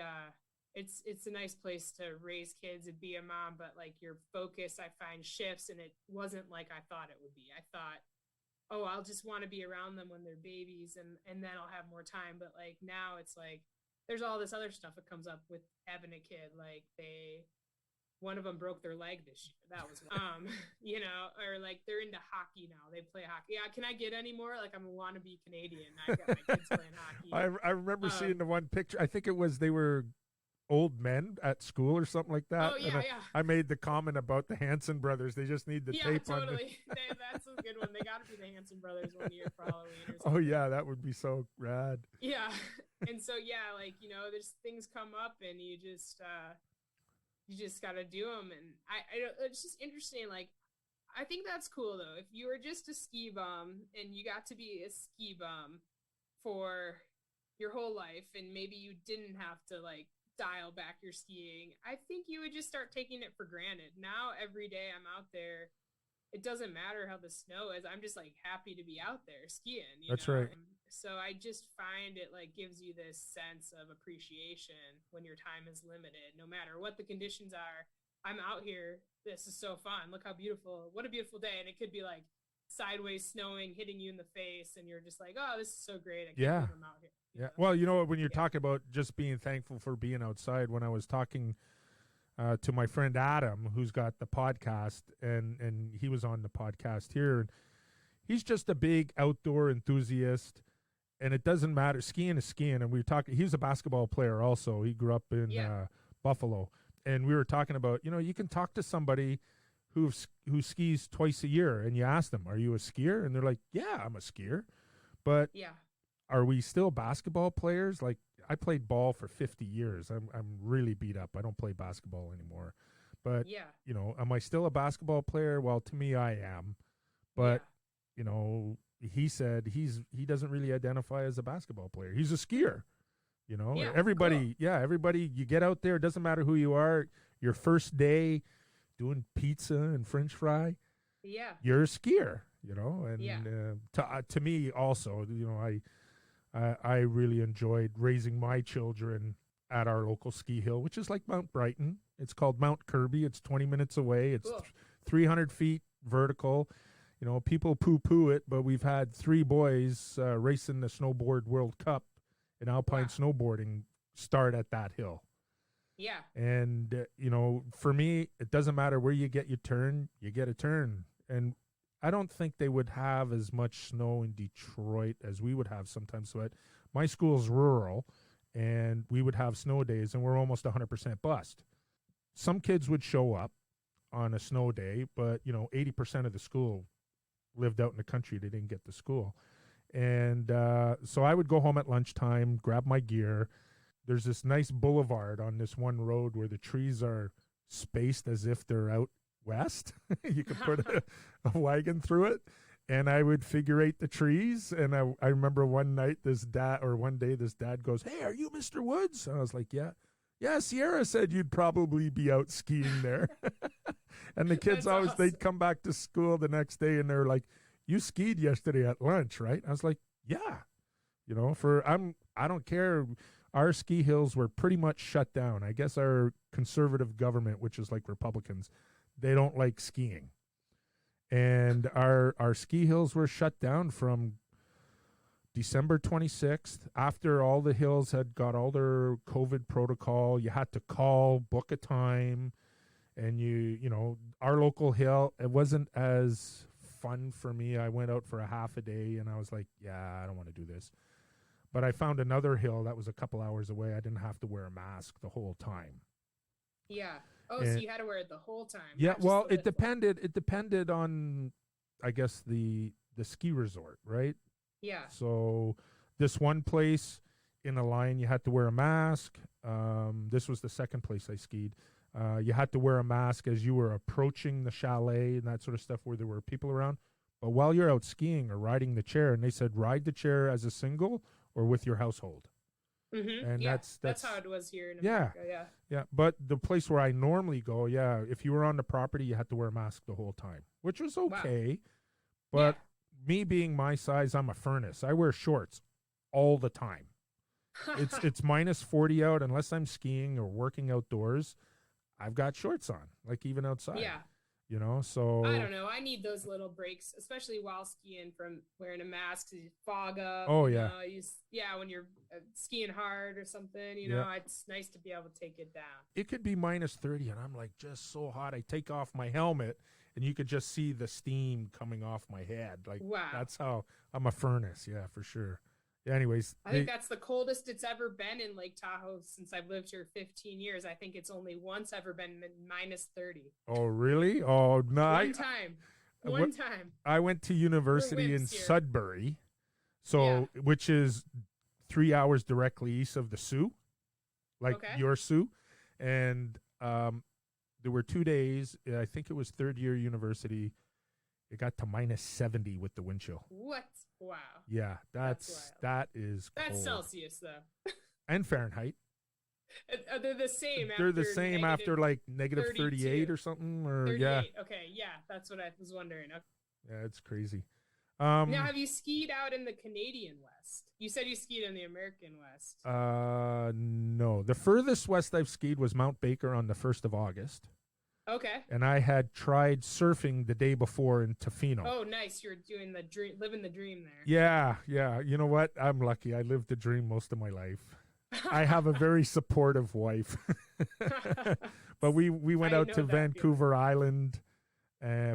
It's a nice place to raise kids and be a mom, but like your focus, I find, shifts, and it wasn't like I thought it would be. I thought, oh, I'll just want to be around them when they're babies, and then I'll have more time. But like now it's like there's all this other stuff that comes up with having a kid. Like one of them broke their leg this year. That was, or like they're into hockey now. They play hockey. Yeah, can I get any more? Like I'm a wannabe Canadian. I got my kids playing hockey. I remember seeing the one picture. I think it was they were old men at school or something like that. Oh yeah, yeah. I made the comment about the Hanson brothers. They just need the tape totally. on. That's a good one. They got to be the Hanson brothers one year for Halloween or something. Oh yeah, that would be so rad. Yeah, and so yeah, like there's things come up, and you just got to do them. And it's just interesting. Like I think that's cool though. If you were just a ski bum and you got to be a ski bum for your whole life, and maybe you didn't have to like dial back your skiing, I think you would just start taking it for granted. Now every day I'm out there, it doesn't matter how the snow is. I'm just like happy to be out there skiing. That's right. So I just find it like gives you this sense of appreciation when your time is limited, no matter what the conditions are. I'm out here. This is so fun. Look how beautiful. What a beautiful day. And it could be like sideways snowing, hitting you in the face, and you're just like, oh, this is so great. I can't believe I'm out here. Yeah. Well, when you're talking about just being thankful for being outside, when I was talking to my friend Adam, who's got the podcast, and he was on the podcast here, and he's just a big outdoor enthusiast. and it doesn't matter. Skiing is skiing. And we were talking, he was a basketball player also. He grew up in Yeah. Buffalo. And we were talking about, you can talk to somebody who skis twice a year, and you ask them, are you a skier? And they're like, yeah, I'm a skier. But Yeah. are we still basketball players? Like, I played ball for 50 years. I'm really beat up. I don't play basketball anymore. But, Yeah. am I still a basketball player? Well, to me, I am. But, he said he doesn't really identify as a basketball player. He's a skier. Yeah. Everybody, Cool. everybody, you get out there, it doesn't matter who you are, your first day doing pizza and French fry, Yeah. you're a skier, and Yeah. to me also, I really enjoyed raising my children at our local ski hill, which is like Mount Brighton. It's called Mount Kirby. It's 20 minutes away. It's Cool. 300 feet vertical. People poo-poo it, but we've had 3 boys racing the Snowboard World Cup in alpine snowboarding start at that hill. Yeah. And, for me, it doesn't matter where you get your turn, you get a turn. And I don't think they would have as much snow in Detroit as we would have sometimes. But my school's rural, and we would have snow days, and we're almost 100% bust. Some kids would show up on a snow day, but, 80% of the school lived out in the country. They didn't get to school. And so I would go home at lunchtime, grab my gear. There's this nice boulevard on this one road where the trees are spaced as if they're out west. You could put a wagon through it. And I would figure eight the trees. And I remember one day this dad goes, "Hey, are you Mr. Woods?" And I was like, "Yeah. Yeah, Sierra said you'd probably be out skiing there." And the kids That's awesome. they'd come back to school the next day and they're like, "You skied yesterday at lunch, right?" I was like, "Yeah." I don't care. Our ski hills were pretty much shut down. I guess our conservative government, which is like Republicans, they don't like skiing. And our ski hills were shut down from December 26th, after all the hills had got all their COVID protocol. You had to call, book a time, and our local hill, it wasn't as fun for me. I went out for a half a day, and I was like, yeah, I don't want to do this. But I found another hill that was a couple hours away. I didn't have to wear a mask the whole time. Yeah. Oh, so you had to wear it the whole time. Yeah, well, it depended. It depended on, I guess, the ski resort, right? Yeah. So this one place in a line, you had to wear a mask. This was the second place I skied. You had to wear a mask as you were approaching the chalet and that sort of stuff where there were people around. But while you're out skiing or riding the chair, and they said ride the chair as a single or with your household. Mm-hmm. And yeah, that's how it was here in America. Yeah. But the place where I normally go, if you were on the property, you had to wear a mask the whole time, which was okay. Wow. But me being my size, I'm a furnace. I wear shorts all the time. It's minus 40 out. Unless I'm skiing or working outdoors, I've got shorts on, like even outside. Yeah. So I don't know. I need those little breaks, especially while skiing, from wearing a mask because you fog up. Oh, yeah. When you're skiing hard or something, it's nice to be able to take it down. It could be minus 30 and I'm like just so hot. I take off my helmet and you could just see the steam coming off my head. Like, wow. That's how I'm a furnace. Yeah, for sure. Anyways, I think that's the coldest it's ever been in Lake Tahoe since I've lived here 15 years. I think it's only once ever been minus 30. Oh, really? Oh, no. One time. I went to university in Sudbury, which is 3 hours directly east of the Sioux, your Sioux. And there were 2 days. I think it was third year university. It got to minus 70 with the wind chill. What? Wow. Yeah, that is cold. That's Celsius, though. And Fahrenheit. They're the same. They're the same after like negative 38 or something. Or 38. Yeah. Okay, yeah, that's what I was wondering. Okay. Yeah, it's crazy. Now, have you skied out in the Canadian West? You said you skied in the American West. No. The furthest west I've skied was Mount Baker on the 1st of August. Okay. And I had tried surfing the day before in Tofino. Oh, nice. You're doing the dream, living the dream there. Yeah. You know what? I'm lucky. I lived the dream most of my life. I have a very supportive wife. But we went out to Vancouver Island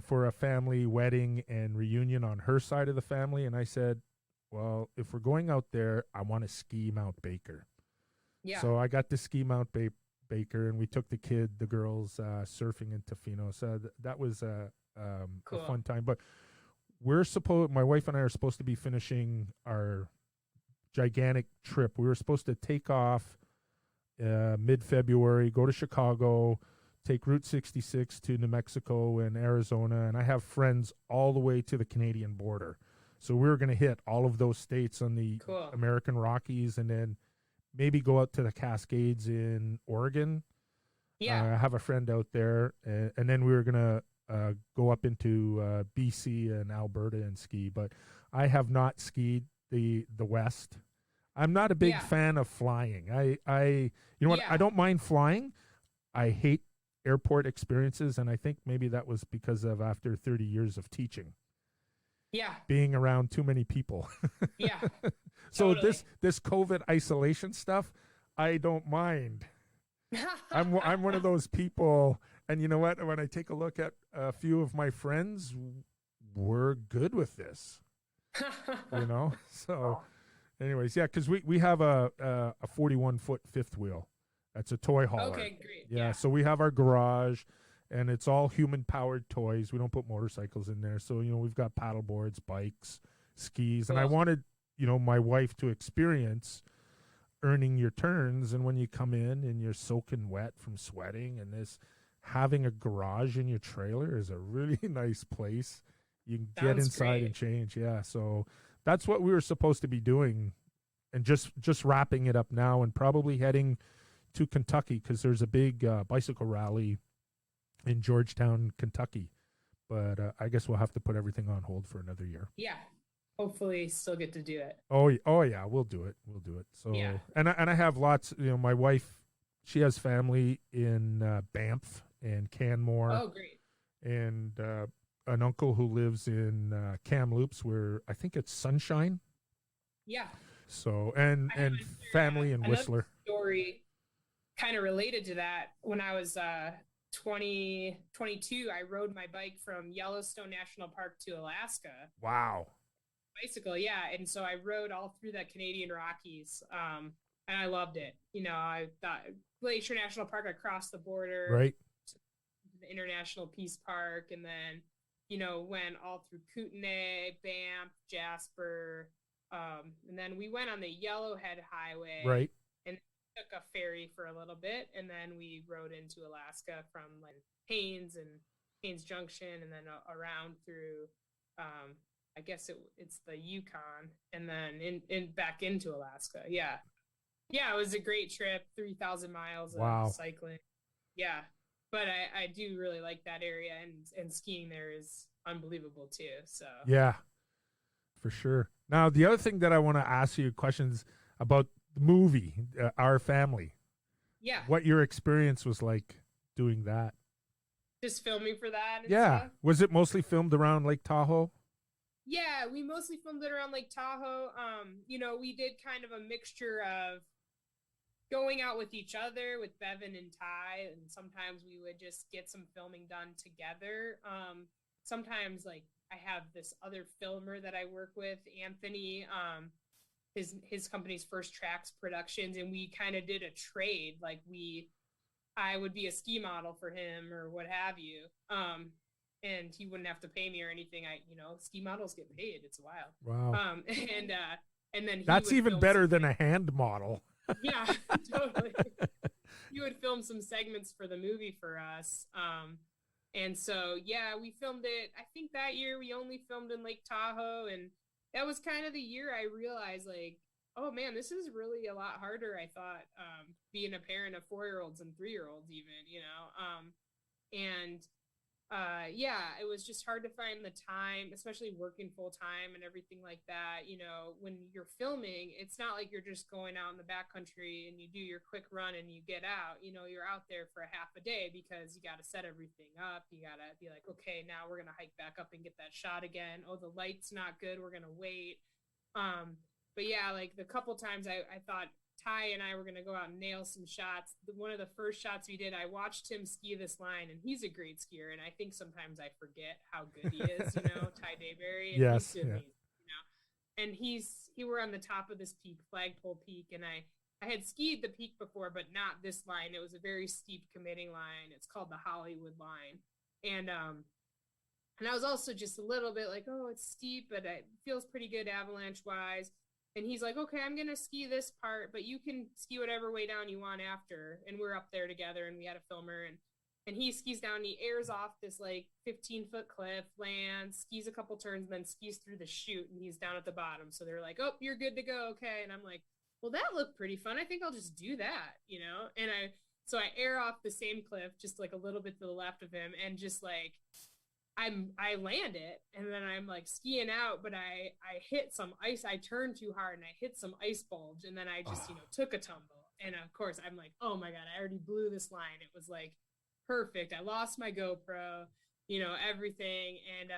for a family wedding and reunion on her side of the family. And I said, well, if we're going out there, I want to ski Mount Baker. Yeah. So I got to ski Mount Baker, and we took the girls surfing in Tofino. So that was a Cool. fun time. But my wife and I are supposed to be finishing our gigantic trip. We were supposed to take off mid-February, go to Chicago, take Route 66 to New Mexico and Arizona, and I have friends all the way to the Canadian border. So we were going to hit all of those states on the Cool. American Rockies, and then maybe go out to the Cascades in Oregon. Yeah. I have a friend out there, and then we were going to go up into BC and Alberta and ski. But I have not skied the West. I'm not a big Yeah. fan of flying. You know what? Yeah. I don't mind flying. I hate airport experiences, and I think maybe that was because of after 30 years of teaching, Yeah. being around too many people. Yeah. So Totally. this COVID isolation stuff, I don't mind. I'm one of those people, and you know what? When I take a look at a few of my friends, we're good with this. You know? So anyways, yeah, because we have a 41-foot fifth wheel. That's a toy hauler. Okay, great. Yeah, so we have our garage, and it's all human-powered toys. We don't put motorcycles in there. So, we've got paddle boards, bikes, skis. And I Cool. wanted, my wife to experience earning your turns. And when you come in and you're soaking wet from sweating, and having a garage in your trailer is a really nice place. You can get Sounds inside great. and change. Yeah, so that's what we were supposed to be doing, and just wrapping it up now, and probably heading to Kentucky, because there's a big bicycle rally in Georgetown, Kentucky. But I guess we'll have to put everything on hold for another year. Yeah. Hopefully still get to do it. Oh yeah, we'll do it. We'll do it. So Yeah. and I have lots. My wife, she has family in Banff and Canmore, Oh, great. and an uncle who lives in Kamloops, where I think it's Sunshine. Yeah. So I have and family in another Whistler. story kind of related to that. When I was 22, I rode my bike from Yellowstone National Park to Alaska. Wow. Bicycle, yeah. And so I rode all through the Canadian Rockies. And I loved it. I thought Glacier National Park across the border, Right. the International Peace Park, and then, went all through Kootenay, Banff, Jasper. And then we went on the Yellowhead Highway. Right. And took a ferry for a little bit, and then we rode into Alaska from like Haines Junction, and then around through I guess it's the Yukon, and then in back into Alaska. Yeah, it was a great trip. 3,000 miles Wow. of cycling. Yeah, but I do really like that area, and skiing there is unbelievable too. So Yeah, for sure. Now, the other thing that I want to ask you questions about the movie, Our Family. yeah, What your experience was like doing that? just filming for that. And Yeah. stuff. Was it mostly filmed around Lake Tahoe? Yeah, we mostly filmed it around Lake Tahoe. We did kind of a mixture of going out with each other, with Bevan and Ty, and sometimes we would just get some filming done together. Sometimes, like, I have this other filmer that I work with, Anthony. His company's First Tracks Productions, and we kind of did a trade. Like, I would be a ski model for him or what have you. And he wouldn't have to pay me or anything. Ski models get paid. It's wild. Wow. And then That's even better than a hand model. Yeah, totally. He would film some segments for the movie for us. And so, yeah, we filmed it. I think that year we only filmed in Lake Tahoe, and that was kind of the year I realized, like, oh man, this is really a lot harder. I thought, being a parent of 4-year-olds and 3-year-olds, even, yeah, it was just hard to find the time, especially working full time and everything like that. When you're filming, it's not like you're just going out in the backcountry and you do your quick run and you get out. You're out there for a half a day because you got to set everything up. You got to be like, okay, now we're going to hike back up and get that shot again. Oh, the light's not good. We're going to wait. But yeah, like the couple times I thought Ty and I were going to go out and nail some shots. One of the first shots we did, I watched him ski this line, and he's a great skier. And I think sometimes I forget how good he is, Ty Dayberry. And Yes. he's amazing, And he were on the top of this peak, Flagpole Peak, and I had skied the peak before, but not this line. It was a very steep committing line. It's called the Hollywood line. And I was also just a little bit like, oh, it's steep, but it feels pretty good avalanche wise. And he's like, okay, I'm gonna ski this part, but you can ski whatever way down you want after. And we're up there together, and we had a filmer, and he skis down, and he airs off this like 15-foot cliff, lands, skis a couple turns, and then skis through the chute, and he's down at the bottom. So they're like, oh, you're good to go, okay. And I'm like, well, that looked pretty fun. I think I'll just do that, you know. And so I air off the same cliff, just like a little bit to the left of him, and just like I land it, and then I'm like skiing out, but I hit some ice. I turned too hard and I hit some ice bulge, and then I just took a tumble. And of course I'm like, oh my god, I already blew this line. It was like perfect. I lost my GoPro, everything. And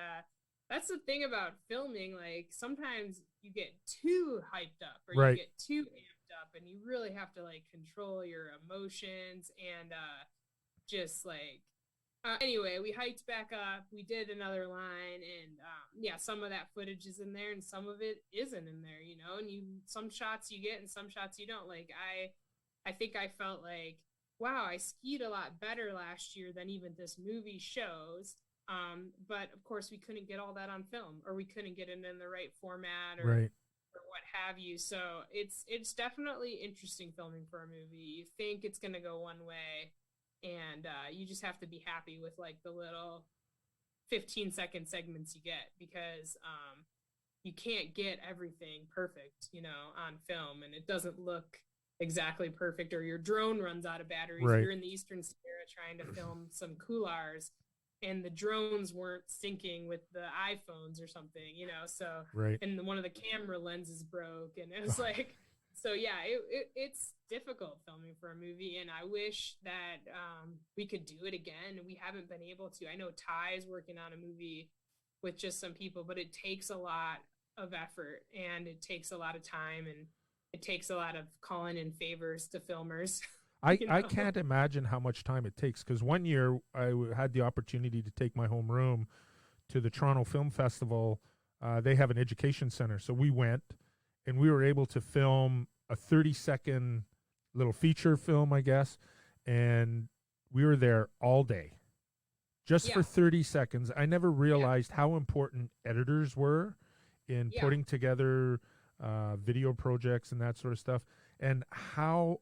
that's the thing about filming. Like sometimes you get too hyped up, or right. you get too amped up, and you really have to like control your emotions and just like. Anyway, we hiked back up. We did another line, and some of that footage is in there, and some of it isn't in there. And some shots you get, and some shots you don't. Like I think I felt like, wow, I skied a lot better last year than even this movie shows. But of course, we couldn't get all that on film, or we couldn't get it in the right format, or what have you. So it's definitely interesting filming for a movie. You think it's gonna go one way. And you just have to be happy with like the little 15-second segments you get, because you can't get everything perfect, on film, and it doesn't look exactly perfect, or your drone runs out of batteries. Right. You're in the Eastern Sierra trying to film some coolars, and the drones weren't syncing with the iPhones or something, so right. And one of the camera lenses broke, and it was like. So yeah, it's difficult filming for a movie, and I wish that we could do it again. We haven't been able to. I know Ty is working on a movie with just some people, but it takes a lot of effort, and it takes a lot of time, and it takes a lot of calling in favors to filmers. I can't imagine how much time it takes, because one year I had the opportunity to take my homeroom to the Toronto Film Festival. They have an education center, so we went, and we were able to film a 30-second little feature film, I guess, and we were there all day just for 30 seconds. I never realized how important editors were in putting together video projects and that sort of stuff, and how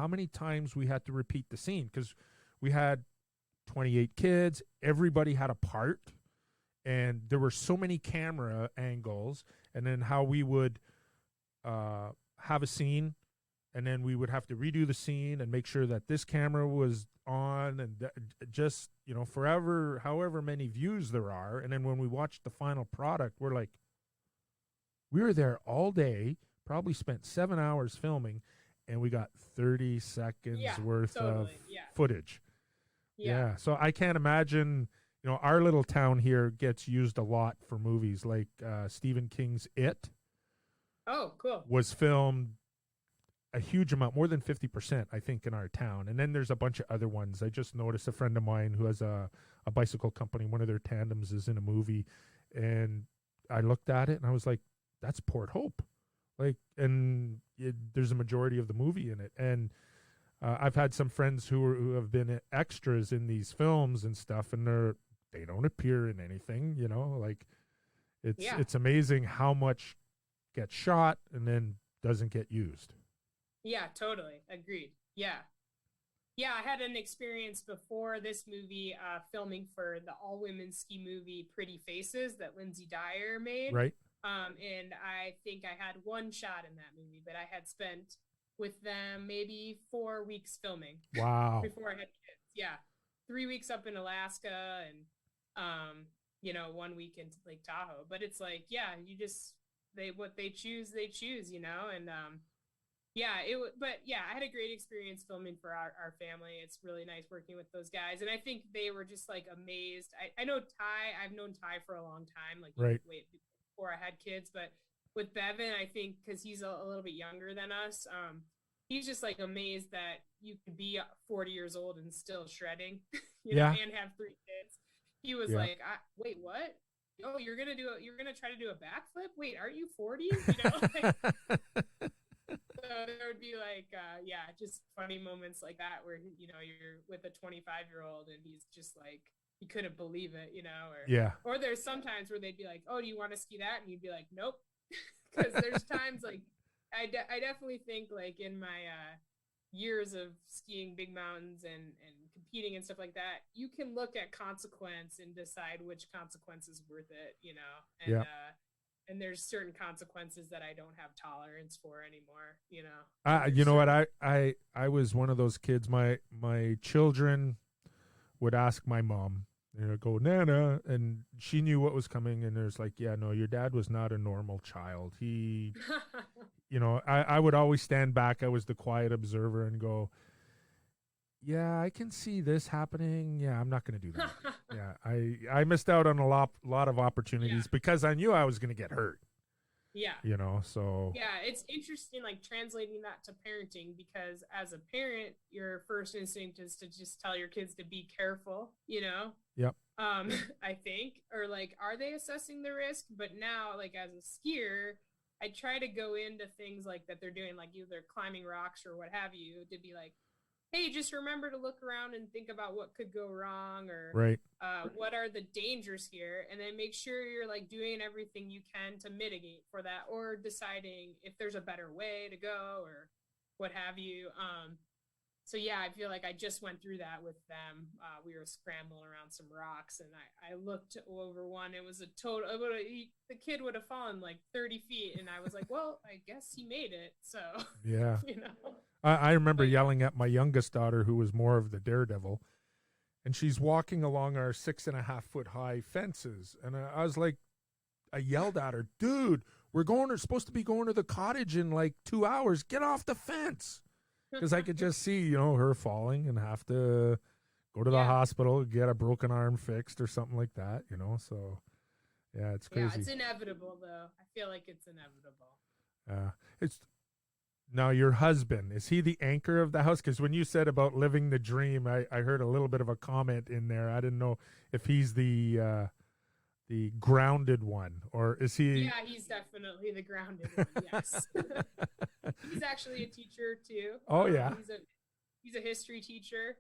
many times we had to repeat the scene, because we had 28 kids, everybody had a part, and there were so many camera angles, and then how we would have a scene, and then we would have to redo the scene and make sure that this camera was on, and just forever, however many views there are. And then when we watched the final product, we're like, we were there all day, probably spent 7 hours filming, and we got 30 seconds worth of footage. So I can't imagine, our little town here gets used a lot for movies, like Stephen King's It. Oh, cool. Was filmed a huge amount, more than 50%, I think, in our town. And then there's a bunch of other ones. I just noticed a friend of mine who has a bicycle company, one of their tandems is in a movie. And I looked at it, and I was like, that's Port Hope. There's a majority of the movie in it. And I've had some friends who have been extras in these films and stuff, and they don't appear in anything, it's amazing how much gets shot and then doesn't get used. Yeah, totally. Agreed. Yeah, I had an experience before this movie filming for the all-women ski movie Pretty Faces that Lindsay Dyer made. Right. And I think I had one shot in that movie, but I had spent with them maybe 4 weeks filming. Wow. Before I had kids. Yeah. 3 weeks up in Alaska, and 1 week in Lake Tahoe. But it's like, what they choose, and I had a great experience filming for our family. It's really nice working with those guys, and I think they were just like amazed. I know Ty. I've known Ty for a long time, like way before I had kids. But with Bevan, I think because he's a little bit younger than us, he's just like amazed that you could be 40 years old and still shredding, and have 3 kids. He was like, wait, what? oh, you're gonna try to do a backflip? Wait, aren't you 40? You know, like, so there would be like, yeah, just funny moments like that where, you know, you're with a 25-year-old and he's just like, he couldn't believe it, you know, Yeah. or there's sometimes where they'd be like, oh, do you want to ski that? And you'd be like, nope. Because there's times like, I definitely think like in my years of skiing big mountains and competing and stuff like that, you can look at consequence and decide which consequence is worth it, you know, Yeah. and there's certain consequences that I don't have tolerance for anymore, you know. You know what? Certain... I was one of those kids. My children would ask my mom, you know, go Nana, and she knew what was coming. And there's like, yeah, no, your dad was not a normal child. He, you know, I would always stand back. I was the quiet observer and go, yeah, I can see this happening. Yeah, I'm not going to do that. Yeah, I missed out on a lot of Yeah. opportunities because I knew I was going to get hurt. Yeah. You know, so Yeah, it's interesting like translating that to parenting because as a parent, your first instinct is to just tell your kids to be careful, you know? yep, I think, or like, are they assessing the risk? But now, like as a skier, I try to go into things like that they're doing, like either climbing rocks or what have you, to be like, hey, just remember to look around and think about what could go wrong or right, what are the dangers here, and then make sure you're like doing everything you can to mitigate for that, or deciding if there's a better way to go or what have you. So yeah, I feel like I just went through that with them. We were scrambling around some rocks, and I looked over one. It was a total. The kid would have fallen like 30 feet, and I was like, well, I guess he made it. So, yeah. you know. I remember But yeah, yelling at my youngest daughter, who was more of the daredevil, and she's walking along our 6.5 foot high fences, and I was like, I yelled at her, dude, we're supposed to be going to the cottage in like 2 hours. Get off the fence. Because I could just see, you know, her falling and have to go to the yeah, hospital, get a broken arm fixed or something like that, you know. So yeah, it's yeah. crazy. It's inevitable, though. I feel like it's inevitable. Uh, it's now your husband. Is he the anchor of the house? Because when you said about living the dream, I heard a little bit of a comment in there. I didn't know if he's the grounded one or is he? Yeah, he's definitely the grounded one. Yes, he's actually a teacher too. Oh yeah, He's a history teacher,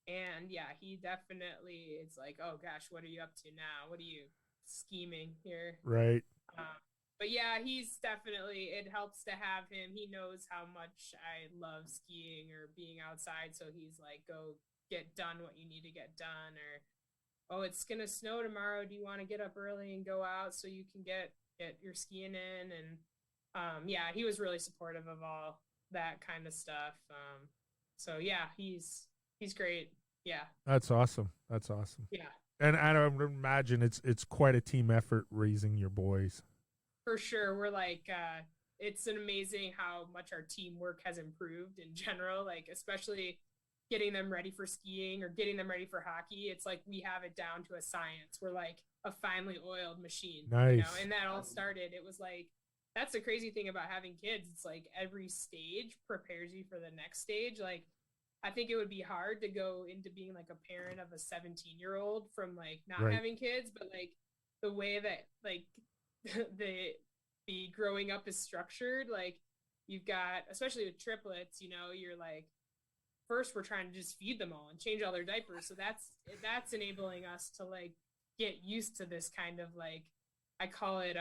and yeah, he definitely is like, oh gosh, what are you up to now? What are you scheming here? right. But yeah, he's definitely, it helps to have him. He knows how much I love skiing or being outside, so he's like, go get done what you need to get done, or oh, it's gonna snow tomorrow. Do you want to get up early and go out so you can get your skiing in? And yeah, he was really supportive of all that kind of stuff. So yeah, he's great. Yeah, That's awesome. That's awesome. yeah, And I would imagine it's quite a team effort raising your boys. for sure. We're like, it's an amazing how much our teamwork has improved in general. Like especially getting them ready for skiing or getting them ready for hockey. It's like we have it down to a science. We're like a finely oiled machine, you know. Nice. And that all started. It was like that's the crazy thing about having kids. It's like every stage prepares you for the next stage. Like I think it would be hard to go into being like a parent of a 17-year-old from like not Right. having kids, but like the way that like the growing up is structured, like you've got especially with triplets, you know, you're like first we're trying to just feed them all and change all their diapers. So that's enabling us to like get used to this kind of like I call it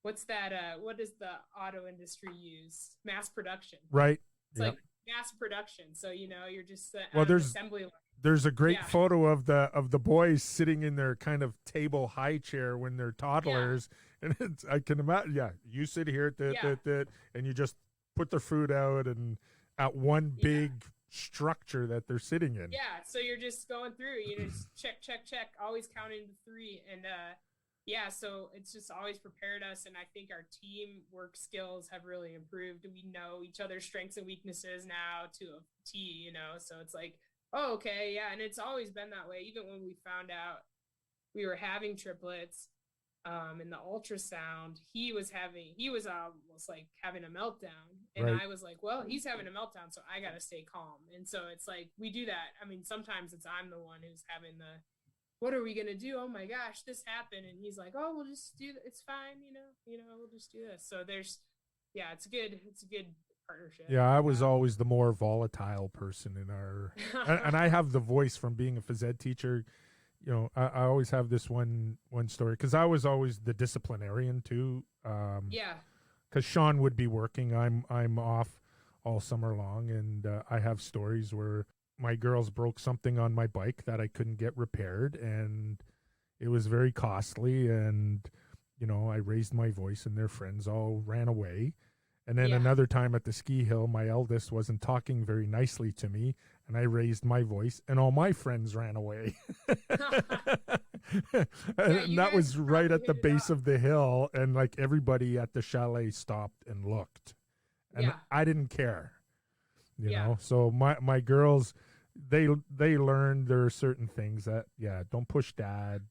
what's that what does the auto industry use? Mass production. Right. It's Yep. like mass production. So you know you're just Well, on an assembly line. there's a great Yeah. photo of the boys sitting in their kind of table high chair when they're Yeah. toddlers, and I can imagine. Yeah, you sit here, Yeah. and you just put their food out and at one Yeah. big structure that they're sitting in. Yeah, so you're just going through, you know, just check, check, check, always counting to three. And yeah, so it's just always prepared us. And I think our teamwork skills have really improved. We know each other's strengths and weaknesses now to a T, you know, so it's like, oh, okay, yeah. And it's always been that way. Even when we found out we were having triplets, in the ultrasound, he was almost like having a meltdown. And Right. I was like, well, he's having a meltdown, so I got to stay calm. And so it's like, we do that. I mean, sometimes it's I'm the one who's having what are we gonna do? Oh my gosh, this happened. And he's like, oh, we'll just do it's fine, we'll just do this. So it's a good partnership. Yeah, I was always the more volatile person in our, and I have the voice from being a phys ed teacher. I always have this one story because I was always the disciplinarian too. Yeah. Because Sean would be working, I'm off all summer long, and I have stories where my girls broke something on my bike that I couldn't get repaired, and it was very costly. And I raised my voice, and their friends all ran away. And then another time at the ski hill, my eldest wasn't talking very nicely to me, and I raised my voice, and all my friends ran away. And that was right at the base of the hill, and like everybody at the chalet stopped and looked. And I didn't care. So my girls, they learned there are certain things that don't push dad,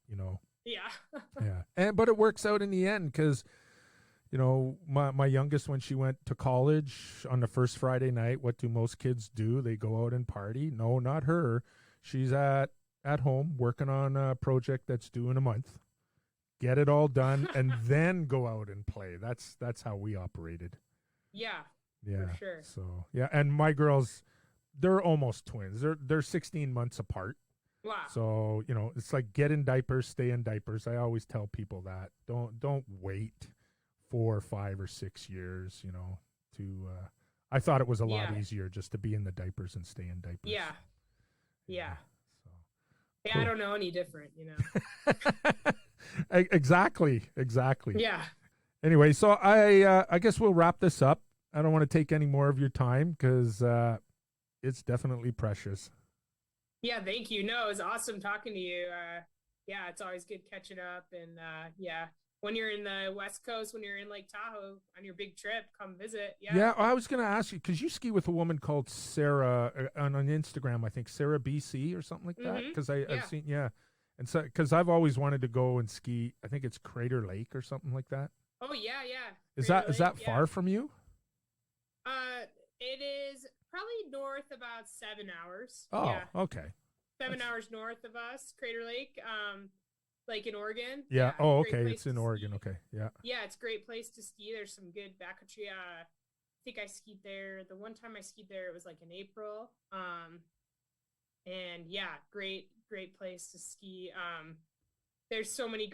but it works out in the end because my youngest, when she went to college on the first Friday night, what do most kids do? They go out and party. No, not her. She's at home working on a project that's due in a month. Get it all done and then go out and play. That's how we operated. Yeah. Yeah. For sure. So, and my girls, they're almost twins. They're 16 months apart. Wow. So, it's like get in diapers, stay in diapers. I always tell people that. Don't wait 4, 5, or 6 years, to I thought it was a lot easier just to be in the diapers and stay in diapers. Yeah. So cool. I don't know any different, Exactly. Yeah. Anyway, so I guess we'll wrap this up. I don't want to take any more of your time because it's definitely precious. Yeah, thank you. No, it was awesome talking to you. It's always good catching up, and when you're in the West Coast, when you're in Lake Tahoe on your big trip, come visit. Yeah, I was going to ask you, because you ski with a woman called Sarah on Instagram, I think Sarah BC or something like that. Because I've seen, and so because I've always wanted to go and ski. I think it's Crater Lake or something like that. Oh yeah. Is that far from you? It is probably north about 7 hours. Oh, okay. 7 hours north of us, Crater Lake. Like in Oregon. Yeah. Oh, okay. It's in Oregon. Okay. Yeah. Yeah, it's a great place to ski. There's some good backcountry. I think I skied there. The one time I skied there, it was like in April. And great place to ski. There's so many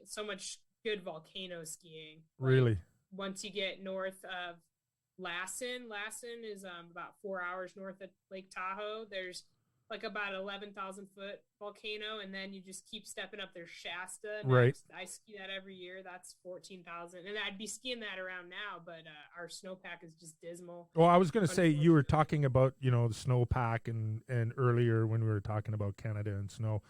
so much good volcano skiing. Really? Once you get north of Lassen is about 4 hours north of Lake Tahoe. There's like about 11,000 foot volcano, and then you just keep stepping up. There's Shasta. Right. I ski that every year. That's 14,000, and I'd be skiing that around now, but our snowpack is just dismal. Well, I was going to say, you were talking about the snowpack, and earlier when we were talking about Canada and snow,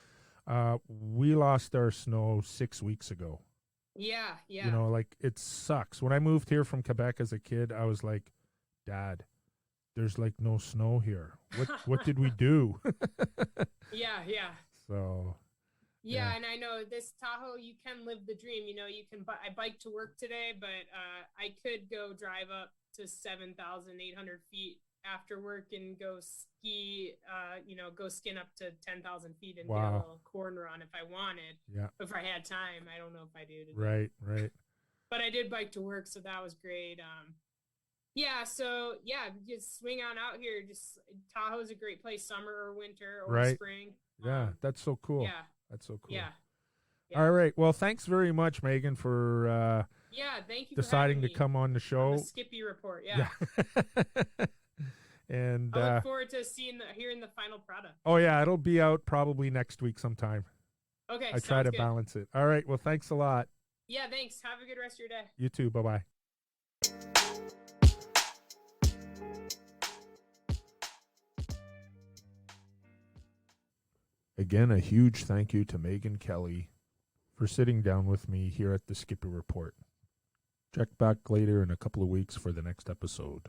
we lost our snow 6 weeks ago. Yeah. Like it sucks. When I moved here from Quebec as a kid, I was like, Dad, there's like no snow here. What did we do? Yeah. So. Yeah, and I know this Tahoe, you can live the dream. You can. I biked to work today, but I could go drive up to 7,800 feet after work and go ski. Go skin up to 10,000 feet and get a little corn run if I wanted. Yeah. If I had time, I don't know if I do today. Right. But I did bike to work, so that was great. Just swing on out here. Just Tahoe's a great place, summer or winter or spring. Yeah, that's so cool. Yeah. That's so cool. Yeah. All right. Well, thanks very much, Megan, for thank you deciding for to come on the show. On the Skippy Report. Yeah. And I look forward to hearing the final product. Oh yeah, it'll be out probably next week sometime. Okay. I try to balance it. All right. Well, thanks a lot. Yeah, thanks. Have a good rest of your day. You too. Bye-bye. Again, a huge thank you to Meghan Kelly for sitting down with me here at the Skippy Report. Check back later in a couple of weeks for the next episode.